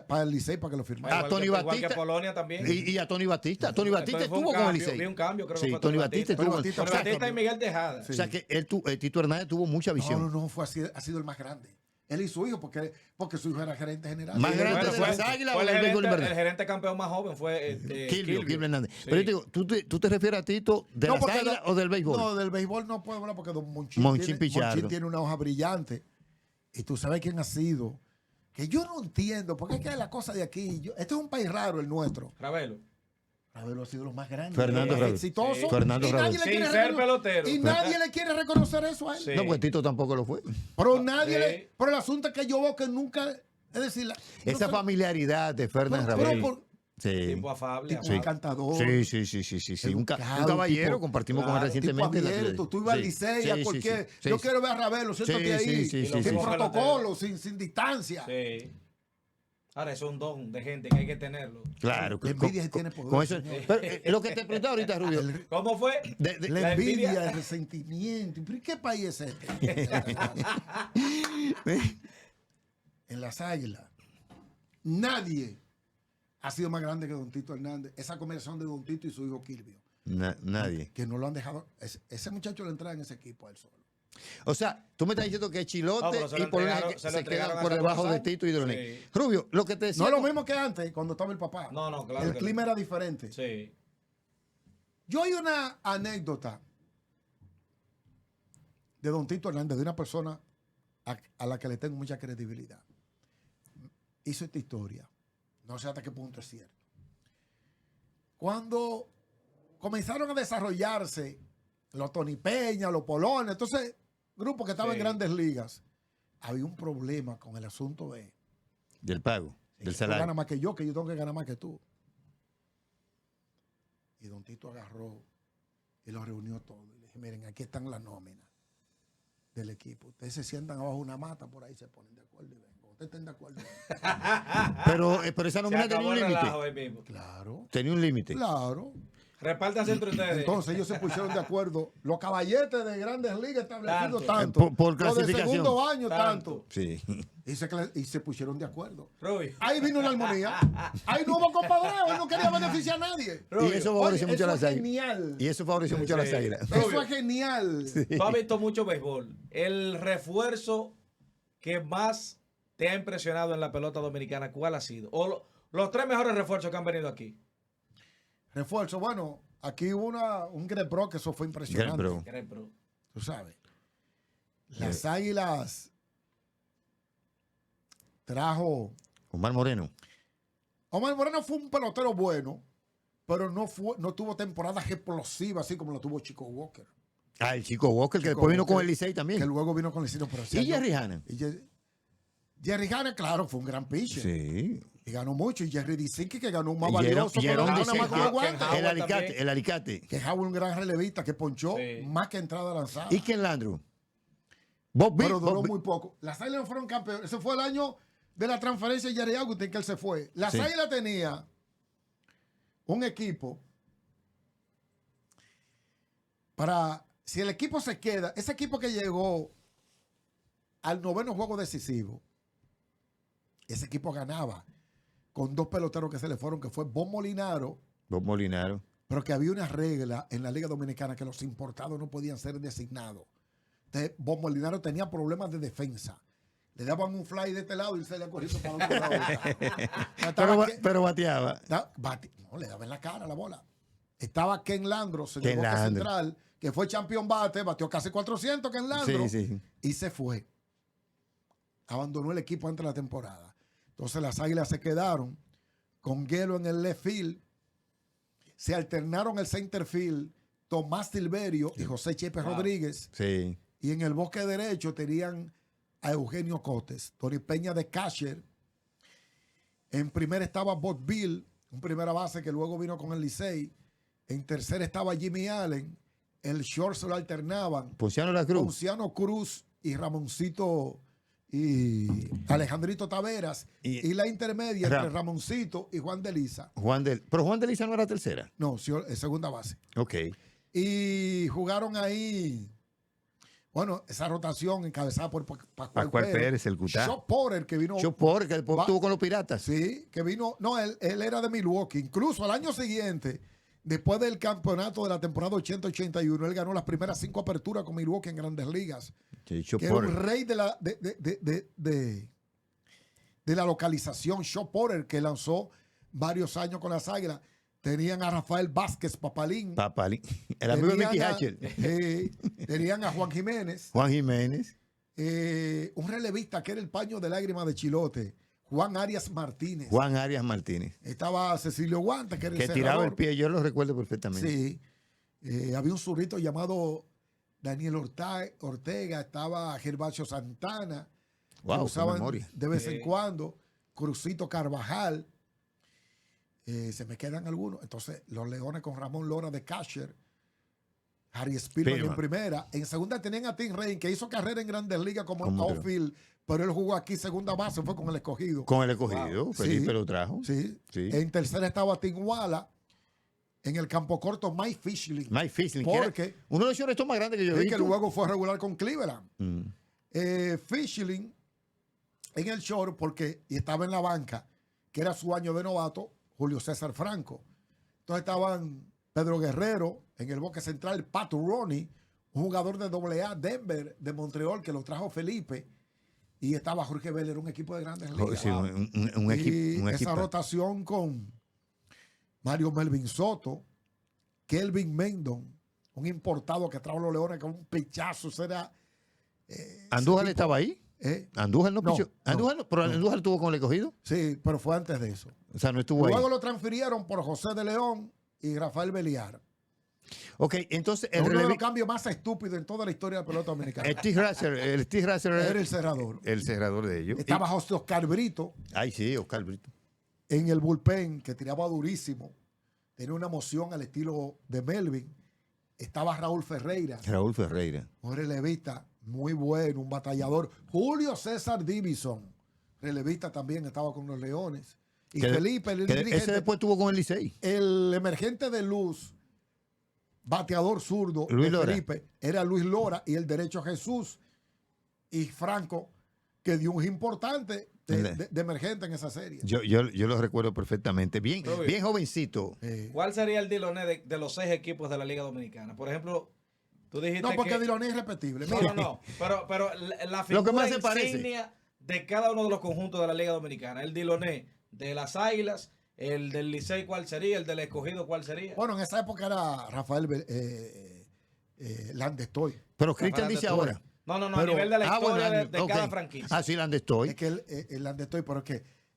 Para el Licey, para que lo firmaran. A Tony igual Batista. que Polonia también. Y a Tony Batista. Tony Batista Entonces fue un estuvo con el cambio, Licey. vi un cambio, creo que Sí, fue Tony Batista estuvo con el Batista Tony fue Batista y Miguel Tejada. Sí. O sea que Tito Hernández tuvo mucha visión. No, ha sido el más grande. Él y su hijo, porque su hijo era gerente general. Más Y él- grande Bueno, de fue- las Águilas fue o del béisbol el invernal. gerente campeón más joven fue Kilvio Hernández. Sí. Pero yo te digo, ¿tú te refieres a Tito de No, las porque Águilas o del béisbol? No, del béisbol no puedo hablar porque don Monchín, Monchín Pichardo. Monchín tiene una hoja brillante. Y tú sabes quién ha sido. Que yo no entiendo, porque es que la cosa de aquí, este es un país raro el nuestro. Ravelo. Ravelo ha sido los más grandes. Fernando es Ravelo. exitoso. Sí. Fernando y nadie Ravelo. le Sin quiere ser recono- pelotero. Y nadie le quiere reconocer eso a él. Sí. No, pues Tito tampoco lo fue. Pero nadie Sí. le. Pero el asunto es que yo veo que nunca. Es decir, Esa no- familiaridad de Fernández pero Ravelo. por- Sí. Tipo afable. tipo Sí. afable. encantador. Sí. Un Educado, caballero, tipo- compartimos con él claro, recientemente. en la ciudad. abierto, tú ibas al Sí, Licey, sí, a sí, cualquier. sí, Yo sí. quiero ver a Ravelo, siéntate Sí, ahí. sí, sin sí. protocolo, sin distancia. Sí. Ahora, eso es un don de gente que hay que tenerlo. Claro. La envidia sí tiene poder, con eso, señor. pero, lo que te preguntaba ahorita, Rubio. ¿Cómo fue? La La envidia, envidia. el resentimiento. ¿Pero qué país es este? En las Águilas. Nadie ha sido más grande que don Tito Hernández. Esa conversación de don Tito y su hijo Kilvio. Nadie. Que no lo han dejado. Ese muchacho le entra en ese equipo a él solo. O sea, tú me estás diciendo que No, Chilote pero se y lo Polonia entregaron- se lo se entregaron quedan por hace debajo unos de años. Tito y de Leonel. Sí. Rubio, lo que te decía. No es lo mismo que antes, cuando estaba el papá. No, claro El que clima era diferente. Sí. Yo hay una anécdota de don Tito Hernández, de una persona a la que le tengo mucha credibilidad. Hizo esta historia. No sé hasta qué punto es cierto. Cuando comenzaron a desarrollarse los Tony Peña, los Polones, entonces, grupos que estaban Sí. en grandes ligas, había un problema con el asunto de Del pago, del tú ganas salario. más que yo tengo que ganar más que tú. Y don Tito agarró y los reunió todos. Y le dije, miren, aquí están las nóminas del equipo. Ustedes se sientan abajo de una mata, por ahí se ponen de acuerdo y ven. Ustedes estén de acuerdo. Pero esa nómina tenía un límite. Claro. Tenía un límite. Claro. Repártanse entre ustedes. Entonces ellos se pusieron de acuerdo. Los caballetes de Grandes Ligas establecidos tanto. Por Los de clasificación. segundo año tanto. Sí. Y se pusieron de acuerdo. Ruby. Ahí vino la armonía. Ahí no hubo compadreo. Él no quería beneficiar a nadie. Y eso favoreció Oye, mucho a eso las es águilas. genial. Y eso favoreció mucho a las águilas. Eso es genial. Tú has visto mucho béisbol. El refuerzo que más te ha impresionado en la pelota dominicana, ¿cuál ha sido? O los 3 mejores refuerzos que han venido aquí. Refuerzo. Bueno, aquí hubo un Greg Bro que eso fue impresionante. Greg Bro. Tú sabes. Las águilas trajo. Omar Moreno. Omar Moreno fue un pelotero bueno, pero no tuvo temporadas explosivas así como lo tuvo Chico Walker. Ah, el Chico Walker, que después vino con el Licey también. Que luego vino con el Licey. ¿Y Jerry Hanna? Jerry Hanna, claro, fue un gran pitcher. Sí. Y ganó mucho. Y Jerry Dicinki, que ganó un más valioso. El Alicate. Que Howard, un gran relevista, que ponchó más que entrada lanzada. ¿Y Ken Landru? Pero duró muy poco. Las Águilas fueron campeones. Ese fue el año de la transferencia de Jerry Agustín, que él se fue. Las Águilas tenía un equipo para... Si el equipo se queda, ese equipo que llegó al 9º juego decisivo, ese equipo ganaba con 2 peloteros que se le fueron, que fue Bob Molinaro. Pero que había una regla en la Liga Dominicana que los importados no podían ser designados. Entonces, Bob Molinaro tenía problemas de defensa. Le daban un fly de este lado y se le corriendo para otro lado. Pero bateaba. No, le daba en la cara la bola. Estaba Ken Landro, en el bosque central, que fue campeón bate, batió casi 400 Ken Landro, y se fue. Abandonó el equipo antes de la temporada. Entonces las Águilas se quedaron con Gelo en el left field. Se alternaron el center field Tomás Silverio y José Chepe Rodríguez. Sí. Y en el bosque derecho tenían a Eugenio Cotes, Tony Peña de catcher. En primera estaba Bob Bill, un primera base que luego vino con el Licey. En tercera estaba Jimmy Allen. El short se lo alternaban Ponciano Cruz y Ramoncito y Alejandrito Taveras. Y la intermedia entre Ramoncito y Juan de Liza. Pero Juan de Liza no era tercera. No, es segunda base. Ok. Y jugaron ahí, bueno, esa rotación encabezada por Pascual Pérez, el Cutá. Shaw Porter, que vino. Shaw Porter, que después estuvo con los Piratas. Sí, que vino. No, él era de Milwaukee. Incluso al año siguiente, después del campeonato de la temporada 80-81, él ganó las primeras 5 aperturas con Milwaukee en Grandes Ligas. Sí, que era un rey de la localización. Shaw Porter, que lanzó varios años con las Águilas. Tenían a Rafael Vázquez Papalín. El amigo de Mickey Hatcher. Tenían a Juan Jiménez. Un relevista que era el paño de lágrimas de Chilote. Juan Arias Martínez. Estaba Cecilio Guante, que era el cerrador. Tiraba el pie, yo lo recuerdo perfectamente. Sí. Había un zurrito llamado Daniel Ortega. Estaba Gervasio Santana. Wow, que usaban de vez en cuando. Crucito Carvajal. Se me quedan algunos. Entonces, los Leones con Ramón Lora de catcher, Harry Spielman en primera. En segunda tenían a Tim Rain, que hizo carrera en Grandes Ligas como outfield, pero él jugó aquí segunda base, fue con el Escogido. Wow. Felipe lo trajo. Sí. En tercera estaba Tim Walla. En el campo corto, Mike Fishling. Porque uno de los shortstops más grandes que yo he visto. Que luego fue regular con Cleveland. Fishling en el short, y estaba en la banca, que era su año de novato, Julio César Franco. Entonces estaban Pedro Guerrero en el bosque central, Pat Roney, un jugador de AA Denver de Montreal que lo trajo Felipe, y estaba Jorge Vélez, un equipo de Grandes Ligas. Sí, un equipo. Esa rotación con Mario Melvin Soto, Kelvin Mendon, un importado que trajo los Leones con un pichazo. ¿Andújar estaba ahí? Andújar no pichó. Pero Andújar estuvo con el Escogido. Sí, pero fue antes de eso. O sea, no estuvo ahí. Luego lo transfirieron por José de León y Rafael Beliar. Ok, entonces uno de los cambios más estúpidos en toda la historia de la pelota dominicana. El Steve Rasser era el cerrador. El cerrador de ellos. Estaba José Oscar Brito. Ay, sí, Oscar Brito. En el bullpen, que tiraba durísimo. tenía una emoción al estilo de Melvin. Estaba Raúl Ferreira, Raúl Ferreira. un relevista muy bueno, un batallador. Julio César Divison, relevista también, estaba con los Leones. Y Que- Felipe, el que dirigente, ese después estuvo con el Licey. el emergente de luz, bateador zurdo Luis de Lora. Felipe, era Luis Lora, y el derecho Jesús y Franco, que dio un hit importante de emergente en esa serie. Yo lo recuerdo perfectamente. Bien, Muy bien. bien jovencito. ¿Cuál ¿Cuál sería el Diloné de los 6 equipos de la Liga Dominicana? Por ejemplo, tú dijiste No, porque que... Diloné es irrepetible. No, Mira, no, no. Pero la Lo que figura más se parece. insignia de cada uno de los conjuntos de la Liga Dominicana. El Diloné de las Águilas, el del Licey, ¿cuál sería? El del Escogido, ¿cuál sería? bueno, en esa época era Rafael Landestoy. Pero Cristian Rafael dice Landestoy. ahora. No, a Pero- nivel de la historia bueno, de ok. cada franquicia. Ah, sí, estoy. Es que el Landestoy, pero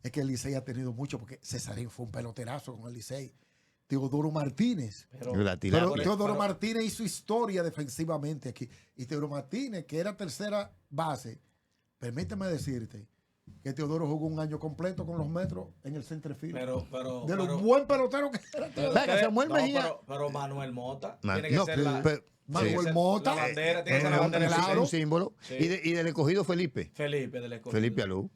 es que el Licey ha tenido mucho, porque Cesarín fue un peloterazo con el Licey. Teodoro Martínez. Pero, La tirada. Pero Pero- Teodoro pero- Martínez hizo historia defensivamente aquí. Y Teodoro Martínez, que era tercera base, permíteme decirte que Teodoro jugó un año completo con los Metros en el centerfield. De los buen pelotero que era Teodoro. Venga, Samuel Mejía. Pero Manuel Mota Man- tiene que no, ser la... pero- Manuel tiene que ser Mota. La bandera, tiene que ser la un bandera. es claro. un símbolo. Sí. Y del escogido Felipe. Felipe del Escogido. Felipe Alú.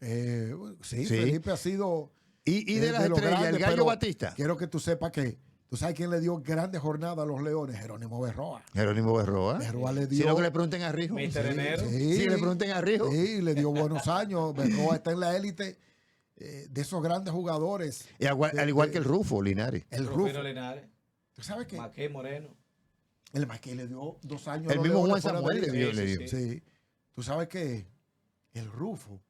Sí, Sí. Felipe ha sido Y de las los estrellas, el grandes, Gallo pero Batista. Quiero que tú sepas que tú sabes quién le dio grandes jornadas a los Leones, Jerónimo Berroa. Jerónimo Berroa. Berroa le Si dio. no, que le pregunten a Rijo. Mister Enero. Sí, le pregunten a Rijo. Sí, le dio buenos años. Berroa está en la élite de esos grandes jugadores. Y al igual que el Rufo Linares. El Rufino Rufo. Linares. ¿Tú sabes qué? Maquey Moreno. El Maquey le dio 2 años. a El los mismo Juan Leones fuera Samuel de le liga. dio. Le dio. Sí. Tú sabes que el Rufo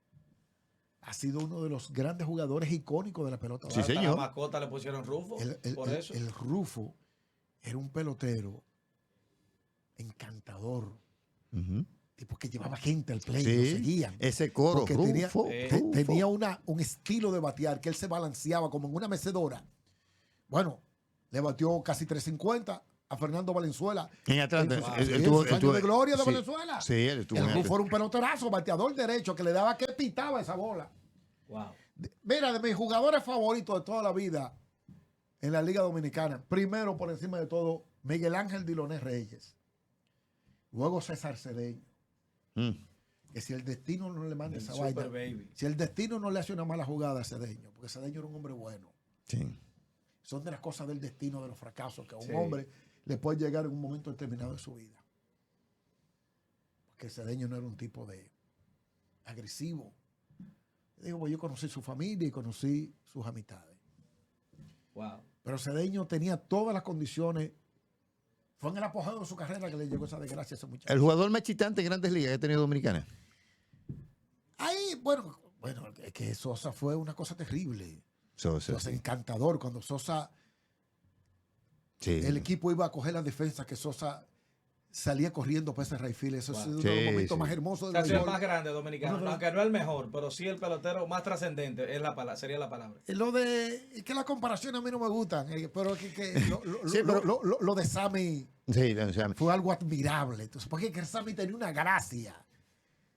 ha sido uno de los grandes jugadores icónicos de la pelota. Sí, Hasta señor. la mascota le pusieron Rufo. Por eso. El Rufo era un pelotero encantador, Ujú. tipo que llevaba gente al play, Sí, lo seguían. ese coro, Porque Rufo, Rufo. tenía un estilo de batear que él se balanceaba como en una mecedora. Bueno, le batió casi 350 a Fernando Valenzuela. En Atlanta. En Él sus tuvo- años él tuvo- de gloria de sí, Venezuela. Sí, él estuvo en El Rufo Atlanta. era un peloterazo, bateador derecho, que le daba que pitaba esa bola. Wow. Mira, de mis jugadores favoritos de toda la vida en la Liga Dominicana, primero por encima de todo, Miguel Ángel Diloné Reyes. Luego César Cedeño. Mm. Que si el destino no le manda El esa Super vaina, Baby. si el destino no le hace una mala jugada a Cedeño, porque Cedeño era un hombre bueno. Sí. Son de las cosas del destino, de los fracasos, que a un Sí. hombre le puede llegar en un momento determinado de su vida. Porque Cedeño no era un tipo de agresivo. Digo, pues yo conocí su familia y conocí sus amistades. Wow. Pero Cedeño tenía todas las condiciones. Fue en el apogeo de su carrera que le llegó esa desgracia a ese muchacho. El jugador más chitante en Grandes Ligas que ha tenido Dominicana. Ahí, bueno, es que Sosa fue una cosa terrible. Sosa, Sosa sí. encantador. Cuando Sosa, Sí. el equipo iba a coger la defensa, que Sosa salía corriendo para ese Rayfield. Eso es uno de los Sí, momentos sí. más hermosos O del sea, sí, el béisbol. más grande dominicano. Uno de los- Aunque no el mejor, pero sí el pelotero más trascendente es sería la palabra. Lo de, es que las comparaciones a mí no me gustan, pero Sí, pero- lo de Sammy Sí, o sea, fue algo admirable. Entonces, porque que Sammy tenía una gracia.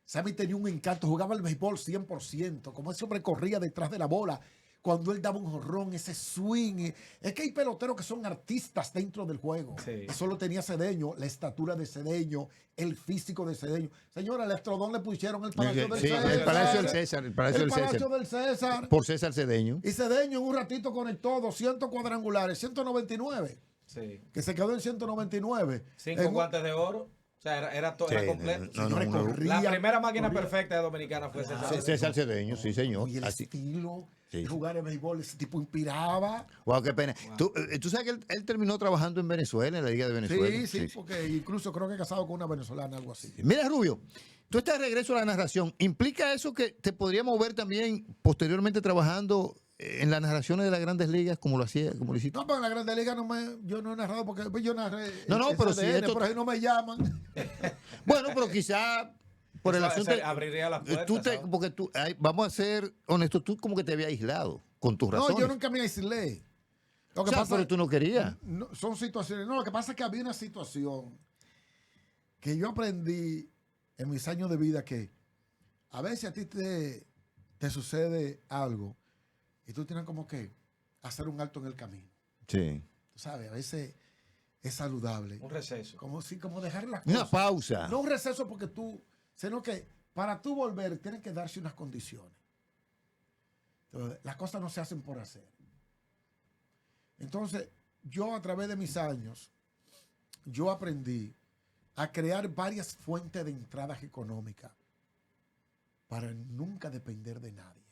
Sammy tenía un encanto, jugaba el béisbol 100%, como ese hombre corría detrás de la bola. Cuando él daba un jorrón, ese swing. Es que hay peloteros que son artistas dentro del juego. Sí. Eso lo tenía Cedeño, la estatura de Cedeño, el físico de Cedeño. Señora, al Estrodón le pusieron el Palacio del sí, César. el Palacio del César. El Palacio El del Palacio César. del César. Por César Cedeño. Y Cedeño en un ratito conectó 200 cuadrangulares, 199, Sí. que se quedó en 199. 5 En- guantes de oro. O sea, era Sí, completo. no, Señores, no, corría- La primera máquina corría. perfecta de Dominicana fue César. César Cedeño, sí, señor. Y el Así. estilo Sí. de jugar el béisbol, ese tipo inspiraba. Wow, qué pena. Wow. Tú sabes que él terminó trabajando en Venezuela, en la Liga de Venezuela. Sí, porque incluso creo que casado con una venezolana, algo así. Mira, Rubio, tú estás de regreso a la narración. ¿Implica eso que te podríamos ver también posteriormente trabajando en las narraciones de las Grandes Ligas como lo hacía, como lo hiciste? No, pero en la Grande Liga yo no he narrado porque yo narré. No, en pero si CDN, esto- por ahí no me llaman. Bueno, pero quizá por el Eso asunto. abriría las puertas, ¿sabes? Porque vamos a ser honestos, tú como que te habías aislado con tus razones. No, yo nunca me aislé. Lo O que sea, pasa pero tú no querías. no, son situaciones. No, lo que pasa es que había una situación que yo aprendí en mis años de vida, que a veces a ti te sucede algo y tú tienes como que hacer un alto en el camino. Sí. Tú sabes, a veces es saludable. Un receso. Como dejar las Una cosas. pausa. No un receso porque sino que para tú volver tienes que darse unas condiciones. Entonces, las cosas no se hacen por hacer. Entonces, yo a través de mis años, yo aprendí a crear varias fuentes de entradas económicas para nunca depender de nadie.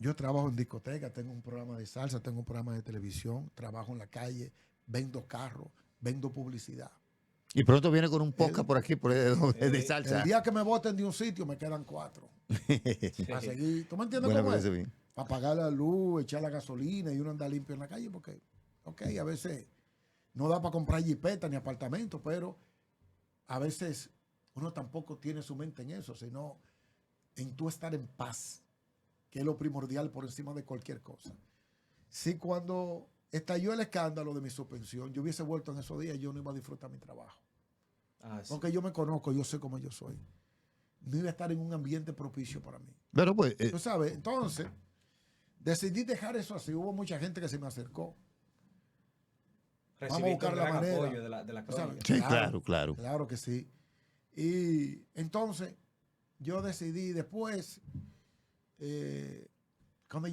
Yo trabajo en discoteca, tengo un programa de salsa, tengo un programa de televisión, trabajo en la calle, vendo carros, vendo publicidad. Y pronto viene con un podcast por aquí, de salsa. El día que me voten de un sitio me quedan 4. Para seguir. ¿Tú me entiendes Bueno, cómo pero es? eso bien. Para pagar la luz, echar la gasolina y uno andar limpio en la calle porque, a veces no da para comprar jipeta ni apartamento, pero a veces uno tampoco tiene su mente en eso, sino en tú estar en paz, que es lo primordial por encima de cualquier cosa. Si cuando estalló el escándalo de mi suspensión, yo hubiese vuelto en esos días, yo no iba a disfrutar mi trabajo. Ah, sí. Porque yo me conozco, yo sé cómo yo soy. No iba a estar en un ambiente propicio para mí. Pero pues, Tú sabes, entonces, decidí dejar eso así. Hubo mucha gente que se me acercó. Vamos a buscar la manera. Apoyo de la Tú sabes, crónica. sí, claro. Claro que sí. Y entonces, yo decidí después, cuando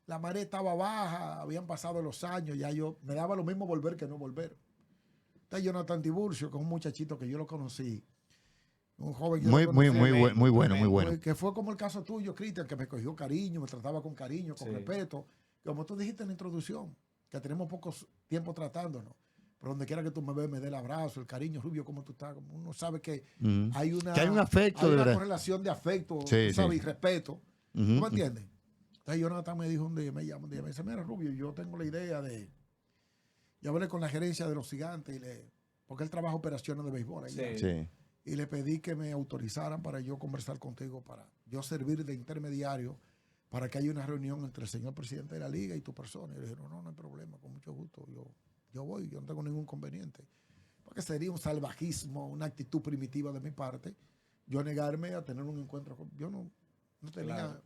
la marea estaba baja, habían pasado los años, ya me daba lo mismo volver que no volver. Está Jonathan Tiburcio, que es un muchachito que yo lo conocí. Un joven que Muy, yo lo muy, conocí, muy bueno. que fue como el caso tuyo, Cristian, que me cogió cariño, me trataba con cariño, con Sí. respeto. Como tú dijiste en la introducción, que tenemos poco tiempo tratándonos. Pero donde quiera que tú me veas, me dé el abrazo, el cariño, Rubio, ¿cómo tú estás? Como uno sabe que hay Que hay un afecto, hay de una verdad. correlación de afecto, Sí, tú sabes, sí. y respeto. ¿Tú Ujú, me entiendes? Entonces Jonathan me dijo un día, me llama un día, me dice, mira, Rubio, yo tengo la idea de... Yo hablé con la gerencia de los Gigantes, porque él trabaja operaciones de béisbol allá. Sí. Sí. Y le pedí que me autorizaran para yo conversar contigo, para yo servir de intermediario, para que haya una reunión entre el señor presidente de la liga y tu persona. Y le dije, no hay problema, con mucho gusto, yo voy, yo no tengo ningún inconveniente. Porque sería un salvajismo, una actitud primitiva de mi parte, yo negarme a tener un encuentro con... Yo no tenía... Claro.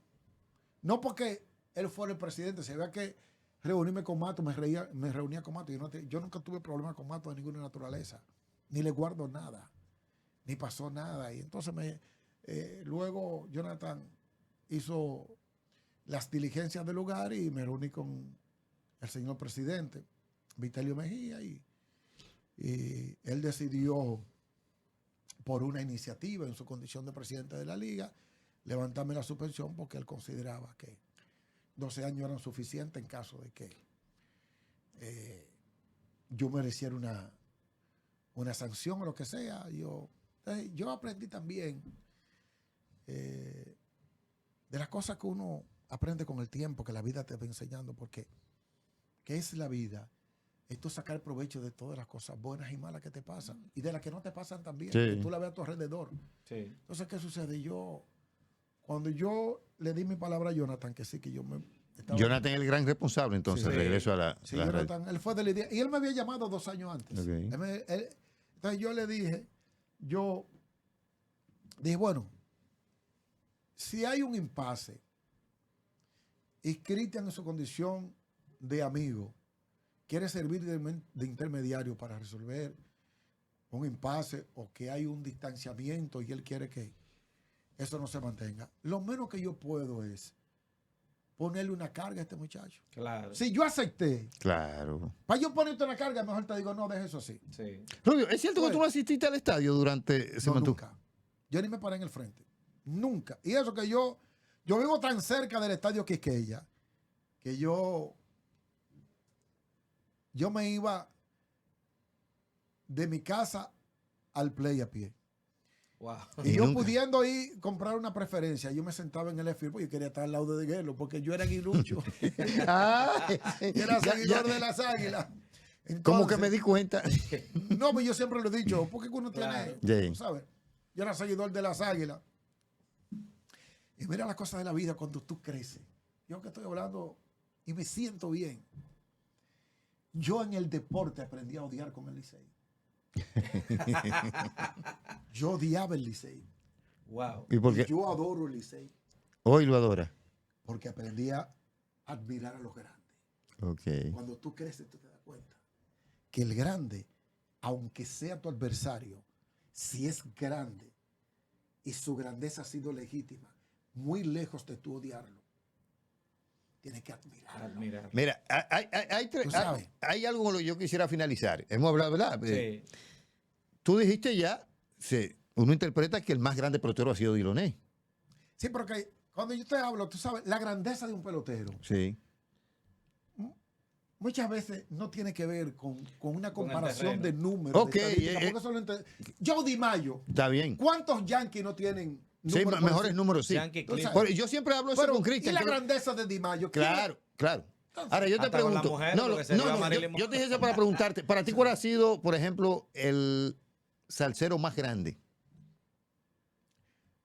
No porque él fuera el presidente, se vea que reunirme con Mato, me reunía con Mato. Yo nunca tuve problemas con Mato de ninguna naturaleza, ni le guardo nada, ni pasó nada. Y entonces luego Jonathan hizo las diligencias del lugar y me reuní con el señor presidente, Vitelio Mejía, y él decidió, por una iniciativa en su condición de presidente de la liga, levantarme la suspensión porque él consideraba que 12 años eran suficientes en caso de que yo mereciera una sanción o lo que sea. Yo aprendí también de las cosas que uno aprende con el tiempo, que la vida te va enseñando, porque ¿qué es la vida? Esto es sacar provecho de todas las cosas buenas y malas que te pasan y de las que no te pasan también, Sí. que tú la ves a tu alrededor. Sí. Entonces, ¿qué sucede? Cuando yo le di mi palabra a Jonathan, que sí, que yo me... Jonathan es el gran responsable, entonces, Sí. regreso a la, Sí, a la red. Jonathan, él fue de la idea. Y él me había llamado 2 años antes. Ok. Entonces yo le dije, bueno, si hay un impasse y Cristian en su condición de amigo quiere servir de intermediario para resolver un impasse o que hay un distanciamiento y él quiere que eso no se mantenga, lo menos que yo puedo es ponerle una carga a este muchacho. Claro. Si yo acepté, Claro. para yo ponerte una carga, mejor te digo, no, deje eso así. Sí. Rubio, ¿es cierto que Pues, tú no asististe al estadio durante ese No, momento? nunca. Yo ni me paré en el frente. Nunca. Y eso que yo vivo tan cerca del estadio Quisqueya que yo me iba de mi casa al play a pie. Wow. Y Y yo nunca. pudiendo ir comprar una preferencia, yo me sentaba en el F porque yo quería estar al lado de Guerrero, porque yo era aguilucho. Ay, Yo era ya- seguidor ya- de las Águilas. Como que Entonces, me di cuenta. No, pues yo siempre lo he dicho, porque uno Claro. tiene, Sí. tú ¿sabes? Yo era seguidor de las Águilas. Y mira las cosas de la vida cuando tú creces. Yo que estoy hablando y me siento bien. Yo en el deporte aprendí a odiar con el Licey. Yo odiaba el Licey. Wow. ¿Y por qué? Yo adoro el Licey Hoy lo adora. porque aprendí a admirar a los grandes. Ok. Cuando tú creces, tú te das cuenta que el grande, aunque sea tu adversario, si es grande y su grandeza ha sido legítima, muy lejos de tú odiarlo, tienes que admirarlo. Admirar. Mira, Tú sabes. hay algo con lo que yo quisiera finalizar. Hemos hablado, ¿verdad? Sí. Tú dijiste ya, uno interpreta que el más grande pelotero ha sido Diloné. Sí, porque cuando yo te hablo, tú sabes, la grandeza de un pelotero Sí. muchas veces no tiene que ver con una Con el comparación terreno. de números. Ok, de estadística, porque eso lo Joe DiMaggio, Está bien. ¿cuántos Yankees no tienen Sí, números por mejores encima? números, sí. Yankee, Tú sabes. Clippers. Yo siempre hablo eso Pero, con ¿y Cristian. la creo- grandeza de DiMaggio? ¿Quién Claro, claro. Ahora yo te Hasta con la pregunto. mujer, No, porque no, se dio a no, Marilyn yo te dije eso para preguntarte. Para ti, ¿cuál ha sido, por ejemplo, el salsero más grande?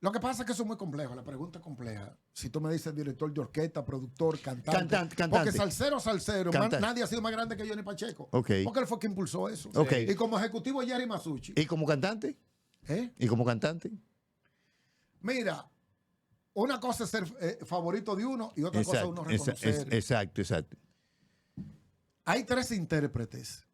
Lo que pasa es que eso es muy complejo, la pregunta es compleja. Si tú me dices director de orquesta, productor, cantante. Cantante. Porque salsero, Cantante. nadie ha sido más grande que Johnny Pacheco. Ok. Porque él fue quien impulsó eso. Ok. Y como ejecutivo Jerry Masucci. ¿Y como cantante? ¿Eh? ¿Y como cantante? Mira, una cosa es ser favorito de uno y otra cosa es uno reconocer. Exacto. Hay tres intérpretes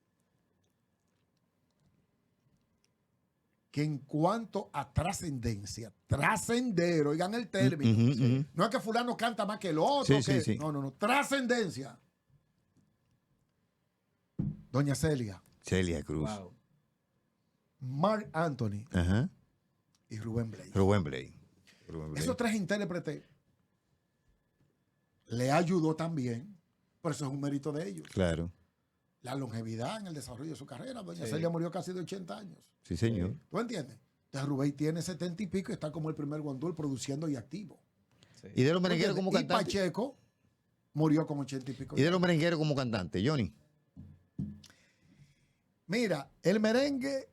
que en cuanto a trascendencia, trascender, oigan el término, Ujú. no es que fulano canta más que el otro, Sí. no, trascendencia. Doña Celia, Celia Cruz. Wow. Mark Anthony Ajá. y Rubén Blades. Rubén Blades. Rubén Blades. Esos tres intérpretes le ayudó también, pero eso es un mérito de ellos. Claro. La longevidad en el desarrollo de su carrera. Doña Sí. Celia murió casi de 80 años. Sí, señor. ¿Tú entiendes? Entonces Rubén tiene 70 y pico y está como el primer guandul produciendo y activo. Sí. ¿Y de los ¿Tú merengueros como entiendes? Y cantante? Pacheco murió con 80 y pico. ¿Y de los merengueros como cantante? Johnny. Mira, el merengue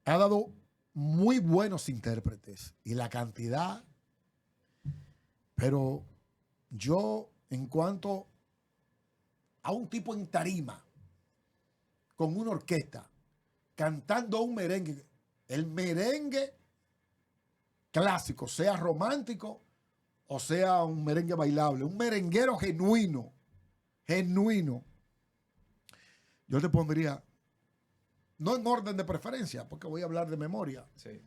ha dado muy buenos intérpretes y la cantidad, pero yo en cuanto a un tipo en tarima con una orquesta cantando un merengue, el merengue clásico, sea romántico o sea un merengue bailable, un merenguero genuino, yo te pondría, no en orden de preferencia, porque voy a hablar de memoria, Sí.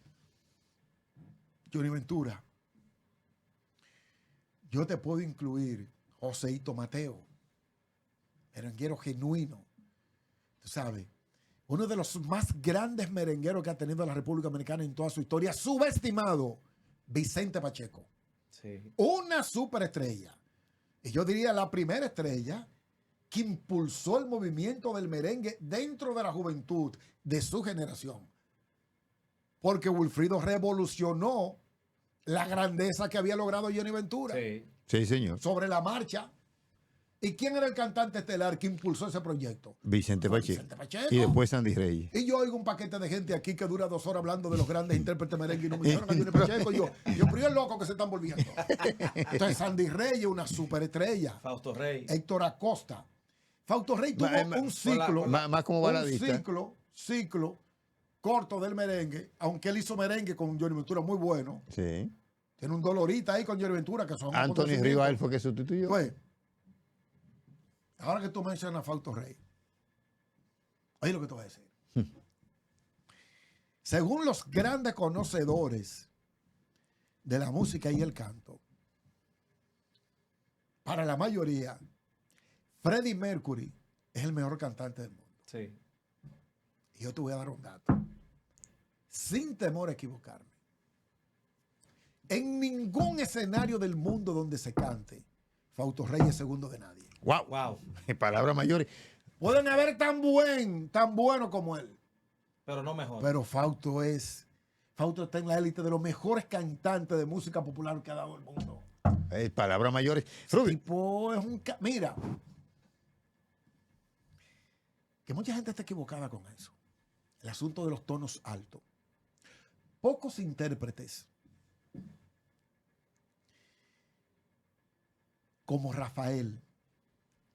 Johnny Ventura. Yo te puedo incluir Joseito Mateo, merenguero genuino. Tú sabes, uno de los más grandes merengueros que ha tenido la República Dominicana en toda su historia, subestimado, Vicente Pacheco. Sí. Una superestrella. Y yo diría la primera estrella que impulsó el movimiento del merengue dentro de la juventud de su generación. Porque Wilfrido revolucionó la grandeza que había logrado Johnny Ventura Sí. Sí, señor. sobre la marcha. ¿Y quién era el cantante estelar que impulsó ese proyecto? Vicente Fue Pacheco. Vicente Pacheco. Y después Sandy Reyes. Y yo oigo un paquete de gente aquí que dura 2 horas hablando de los grandes intérpretes merengue y no me dijeron a Johnny Pacheco. Yo pero es loco que se están volviendo. Entonces, Sandy Reyes, una superestrella. Fausto Rey. Héctor Acosta. Fausto Rey tuvo un ciclo. Más como baladista. Un ciclo corto del merengue, aunque él hizo merengue con Johnny Ventura muy bueno. Sí. Tiene un dolorita ahí con Johnny Ventura que son Anthony acontecimientos. Rivas fue que sustituyó. Pues, ahora que tú mencionas a Fausto Rey, oye lo que te voy a decir. Según los grandes conocedores de la música y el canto, para la mayoría, Freddie Mercury es el mejor cantante del mundo. Sí. Y yo te voy a dar un dato, sin temor a equivocarme. En ningún escenario del mundo donde se cante, Fausto Rey es segundo de nadie. Wow. Wow. Palabras mayores. Pueden haber tan bueno como él, Pero no mejor. pero Fausto está en la élite de los mejores cantantes de música popular que ha dado el mundo. Palabras mayores. Ese Ruby, tipo es mira, que mucha gente está equivocada con eso. El asunto de los tonos altos. Pocos intérpretes como Rafael,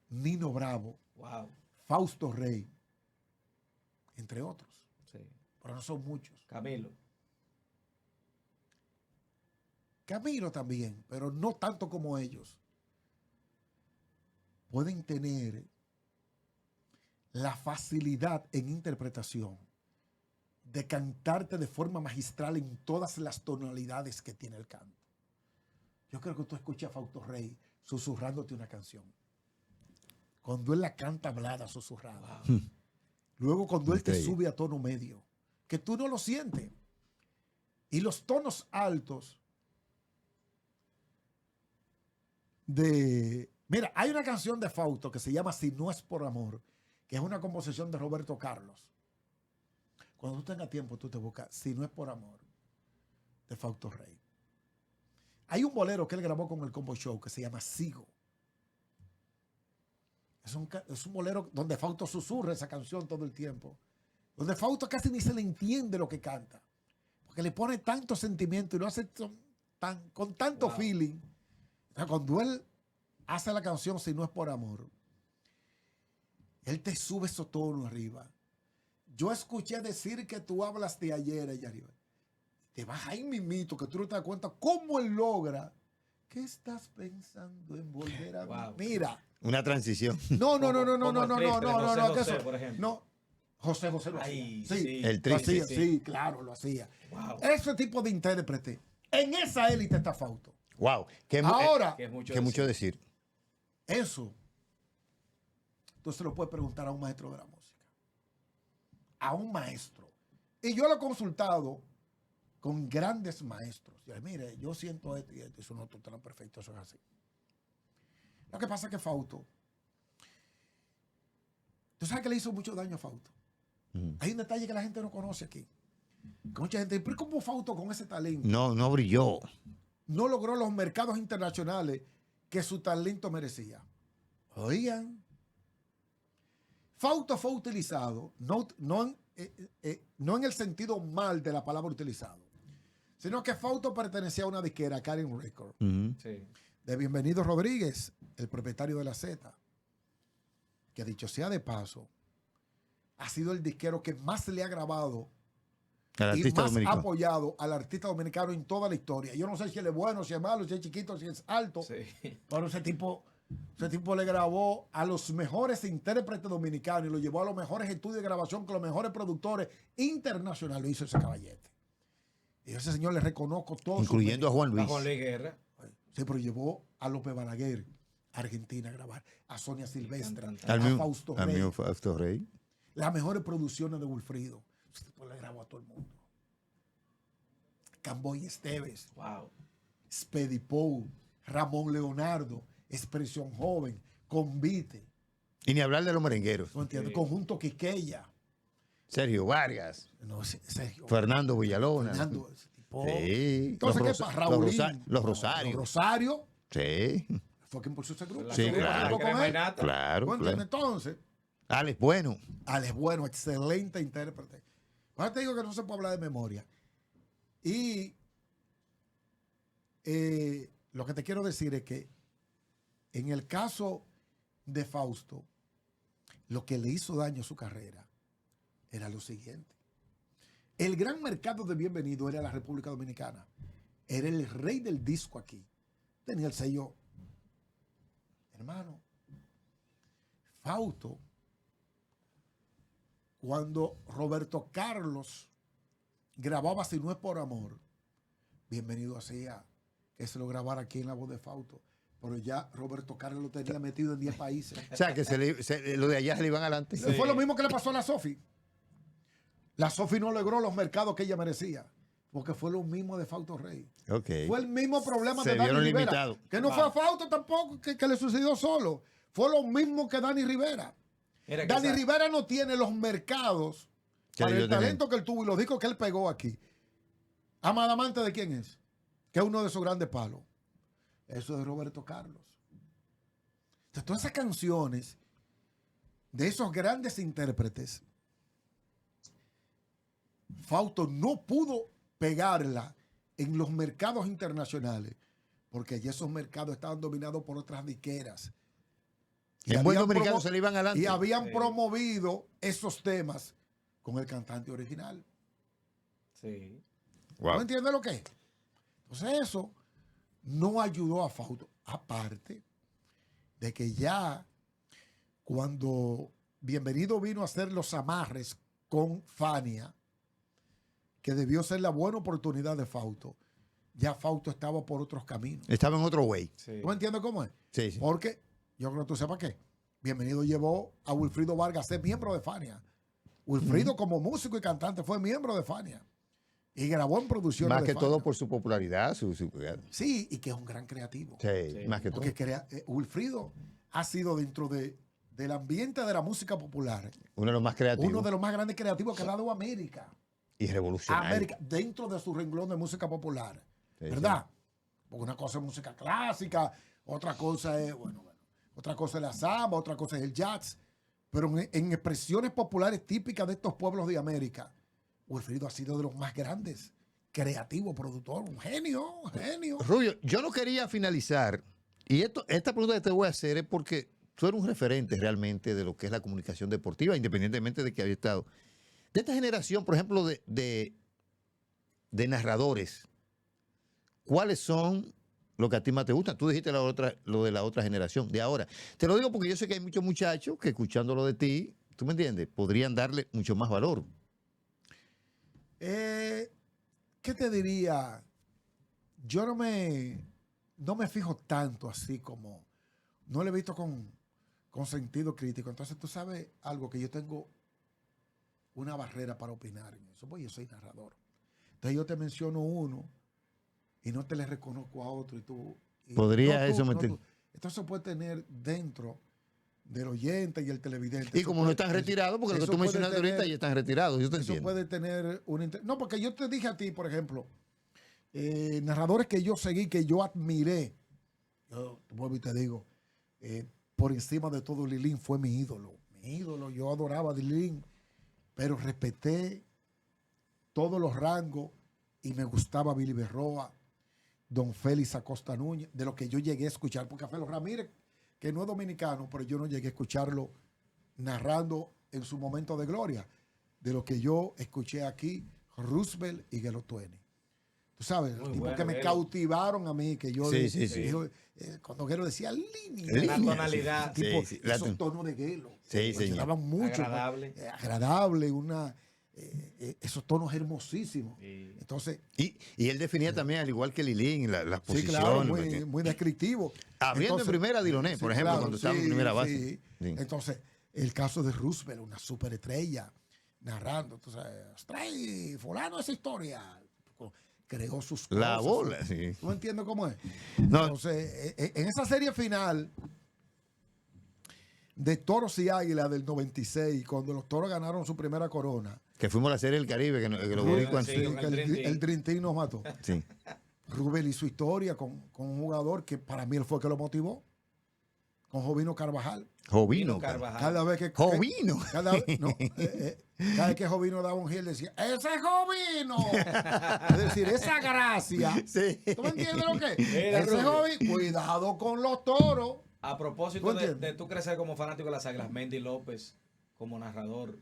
Nino Bravo, Wow. Fausto Rey, entre otros, Sí. pero no son muchos. Camilo. Camilo también, pero no tanto como ellos. pueden tener la facilidad en interpretación de cantarte de forma magistral en todas las tonalidades que tiene el canto. Yo creo que tú escuchas a Fausto Rey susurrándote una canción. Cuando él la canta hablada, susurrada. Wow. Luego cuando él te sube a tono medio, que tú no lo sientes. Y los tonos altos de... Mira, hay una canción de Fausto que se llama Si no es por amor, que es una composición de Roberto Carlos. Cuando tú tengas tiempo, tú te buscas Si no es por amor, de Fausto Rey. Hay un bolero que él grabó con el Combo Show que se llama Sigo. Es un bolero donde Fausto susurra esa canción todo el tiempo. Donde Fausto casi ni se le entiende lo que canta. Porque le pone tanto sentimiento y lo hace con tanto feeling. O sea, cuando él hace la canción Si no es por amor, él te sube esos tonos arriba. Yo escuché decir que tú hablas de ayer allá arriba. Te vas ahí mimito, que tú no te das cuenta cómo él logra. ¿Qué estás pensando en volver a Wow. Mira. Una transición. No. José, por ejemplo. No, José lo Ay, hacía. Sí, el lo triste. hacía, sí, claro, lo hacía. Wow. Ese tipo de intérprete, en esa élite está Fausto. Wow. Ahora, Que es mucho que mucho decir. eso, tú se lo puedes preguntar a un maestro de la música. A un maestro. Y yo lo he consultado con grandes maestros. Y mire, yo siento esto y esto, eso no está tan perfecto, eso es así. Lo que pasa es que Fausto, tú sabes que le hizo mucho daño a Fausto. Hay un detalle que la gente no conoce aquí. Que mucha gente dice, pero ¿cómo Fausto con ese talento No brilló. no logró los mercados internacionales que su talento merecía? Oigan, Fausto fue utilizado, no en el sentido mal de la palabra utilizado, sino que Fausto pertenecía a una disquera, Karen Records, Sí. de Bienvenido Rodríguez, el propietario de la Z, que dicho sea de paso, ha sido el disquero que más le ha grabado Al y artista más dominicano. apoyado al artista dominicano en toda la historia. Yo no sé si él es bueno, si es malo, si es chiquito, si es alto, Sí. pero ese tipo le grabó a los mejores intérpretes dominicanos y lo llevó a los mejores estudios de grabación con los mejores productores internacionales. Lo hizo ese caballete. Y a ese señor le reconozco todo. Incluyendo a Juan A Luis. Juan Luis Guerra. Sí, pero llevó a López Balaguer a Argentina a grabar, a Sonia Silvestre, Tan, a Fausto Al Rey, mismo Fausto Rey. las mejores producciones de Wilfrido. Ese tipo le grabó a todo el mundo. Camboy Esteves, Wow. Speedy Pou, Ramón Leonardo, Expresión Joven, Convite, Y ni hablar de los merengueros. ¿no entiendes? Sí. Conjunto Quiqueya, Sergio Vargas. no, Sergio, Fernando Villalona. Fernando, ese tipo. Sí. Entonces, ¿qué Los pasa? Rosa- Raulín, los Rosarios. Los Rosario Sí. fue quien impulsó ese grupo. La Sí, que claro. con él. Claro. ¿No entiendes? claro. Entonces, Alex Bueno. Alex Bueno, excelente intérprete. Ahora te digo que no se puede hablar de memoria. Y lo que te quiero decir es que en el caso de Fausto, lo que le hizo daño a su carrera era lo siguiente. El gran mercado de Bienvenido era la República Dominicana. Era el rey del disco aquí. Tenía el sello. Hermano, Fausto, cuando Roberto Carlos grababa Si no es por amor, Bienvenido hacía que se lo grabara aquí en La Voz de Fausto. Pero ya Roberto Carlos lo tenía metido en 10 países. O sea, que lo de allá se le iban adelante. Sí. Fue lo mismo que le pasó a la Sofi. La Sofi no logró los mercados que ella merecía. Porque fue lo mismo de Fausto Rey. Ok. Fue el mismo problema Se de Dani vieron Rivera. limitados. Que no fue a Fausto tampoco que le sucedió solo. Fue lo mismo que Dani Rivera. Mira que Dani esa- Rivera no tiene los mercados Que para debió el tener. talento que él tuvo y los discos que él pegó aquí. Amadamante, ¿de quién es? Que es uno de sus grandes palos. Eso es de Roberto Carlos. Entonces, todas esas canciones de esos grandes intérpretes, Fausto no pudo pegarla en los mercados internacionales porque ya esos mercados estaban dominados por otras disqueras. Y En buen habían dominicano promo- se le iban adelante. y habían Sí. promovido esos temas con el cantante original. Sí. Wow. ¿No entiendes lo que es? Entonces eso no ayudó a Fausto. Aparte de que ya cuando Bienvenido vino a hacer los amarres con Fania, que debió ser la buena oportunidad de Fausto, ya Fausto estaba por otros caminos. Estaba en otro way. Sí. ¿Tú me entiendes cómo es? Sí, sí. Porque yo creo que tú sepas qué. Bienvenido llevó a Wilfrido Vargas a ser miembro de Fania. Wilfrido, como músico y cantante, fue miembro de Fania. Y grabó en producciones Más de que Fania. todo por su popularidad. Sí, y que es un gran creativo. Sí, más que todo. Porque Wilfrido ha sido dentro del ambiente de la música popular Uno de los más creativos. uno de los más grandes creativos que ha dado América. Y revolucionario. América, dentro de su renglón de música popular. Sí, ¿Verdad? Porque una cosa es música clásica, otra cosa es, otra cosa es la samba, otra cosa es el jazz. Pero en expresiones populares típicas de estos pueblos de América, Wilfrido ha sido de los más grandes. Creativo, productor, un genio. Rubio, yo no quería finalizar, y esta pregunta que te voy a hacer es porque tú eres un referente realmente de lo que es la comunicación deportiva, independientemente de que había estado. De esta generación, por ejemplo, de narradores, ¿cuáles son los que a ti más te gustan? Tú dijiste lo de la otra generación, de ahora. Te lo digo porque yo sé que hay muchos muchachos que escuchando lo de ti, ¿tú me entiendes? Podrían darle mucho más valor. ¿Qué te diría? Yo no me fijo tanto así como, no lo he visto con sentido crítico. Entonces tú sabes algo, que yo tengo una barrera para opinar en eso, pues yo soy narrador. Entonces yo te menciono uno y no te le reconozco a otro. Podría eso meter. Entonces puede tener dentro del oyente y el televidente. Y como no están retirados, porque lo que tú mencionaste ahorita ya están retirados, yo te entiendo. Eso puede tener no, porque yo te dije a ti, por ejemplo, narradores que yo seguí, que yo admiré. Yo vuelvo y te digo, por encima de todo, Lilín fue mi ídolo. Yo adoraba a Lilín, pero respeté todos los rangos y me gustaba Billy Berroa, Don Félix Acosta Núñez, de lo que yo llegué a escuchar, porque a Felo Ramírez, que no es dominicano, pero yo no llegué a escucharlo narrando en su momento de gloria, de lo que yo escuché aquí, Roosevelt y Gelo Tueni. Tú sabes, los tipos que me cautivaron a mí, que yo sí. cuando Gelo decía línea, la tonalidad, esos tonos de Gelo, sí, daban mucho, agradable, esos tonos hermosísimos. Sí. Entonces, y él definía también, al igual que Lilín, las posiciones. Sí, claro, muy descriptivo. Abriendo en primera Diloné, por ejemplo, claro, cuando estaba en primera base. Sí. Entonces, el caso de Roosevelt, una superestrella, narrando. Entonces, trae fulano esa historia. Creó sus cosas. La bola, sí. ¿No entiendes cómo es? No. Entonces, en esa serie final de Toros y Águilas del 96, cuando los Toros ganaron su primera corona. Que fuimos a la Serie del Caribe, que los boricuas... Sí, el Dream Team nos mató. Sí. Rubén hizo historia con un jugador que para mí él fue el que lo motivó, con Jovino Carvajal. Jovino. Cada vez que... Jovino. Cada vez que Jovino daba un gil, decía, ¡ese es Jovino! Es decir, esa gracia. Sí. ¿Tú me entiendes lo que es? Ese es Jovino. Cuidado con los toros. A propósito de tú crecer como fanático de las Águilas, Mendy López como narrador.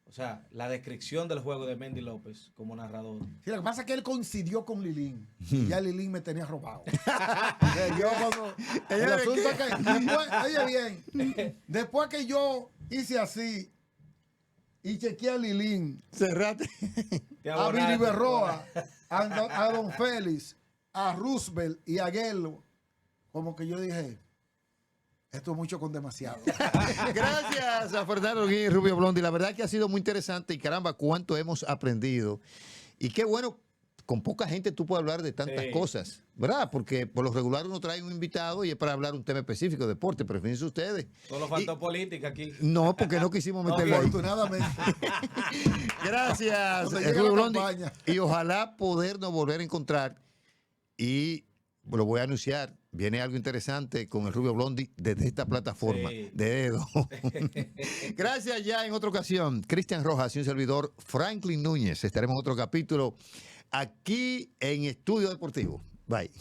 O sea, la descripción del juego de Mendy López como narrador. Sí, lo que pasa es que él coincidió con Lilín. Y ya Lilín me tenía robado. Yo cuando... El asunto es que después, oye bien, después que yo hice así y chequeé a Lilín, Cerrate. a Billy Berroa, a Don Félix, a Roosevelt y a Gelo, como que yo dije... Esto es mucho con demasiado. Gracias a Fernando Guín y Rubio Blondi. La verdad que ha sido muy interesante y caramba, cuánto hemos aprendido. Y qué bueno, con poca gente tú puedes hablar de tantas cosas, ¿verdad? Porque por lo regular uno trae un invitado y es para hablar un tema específico, deporte, pero fíjense ustedes. Solo faltó política aquí. No, porque no quisimos meterlo ahí. Afortunadamente. Gracias, Rubio Blondi. Y ojalá podernos volver a encontrar. Y lo voy a anunciar. Viene algo interesante con el Rubio Blondi desde esta plataforma de Edo. Gracias ya en otra ocasión. Cristian Rojas y un servidor Franklin Núñez. Estaremos en otro capítulo aquí en Estudio Deportivo. Bye.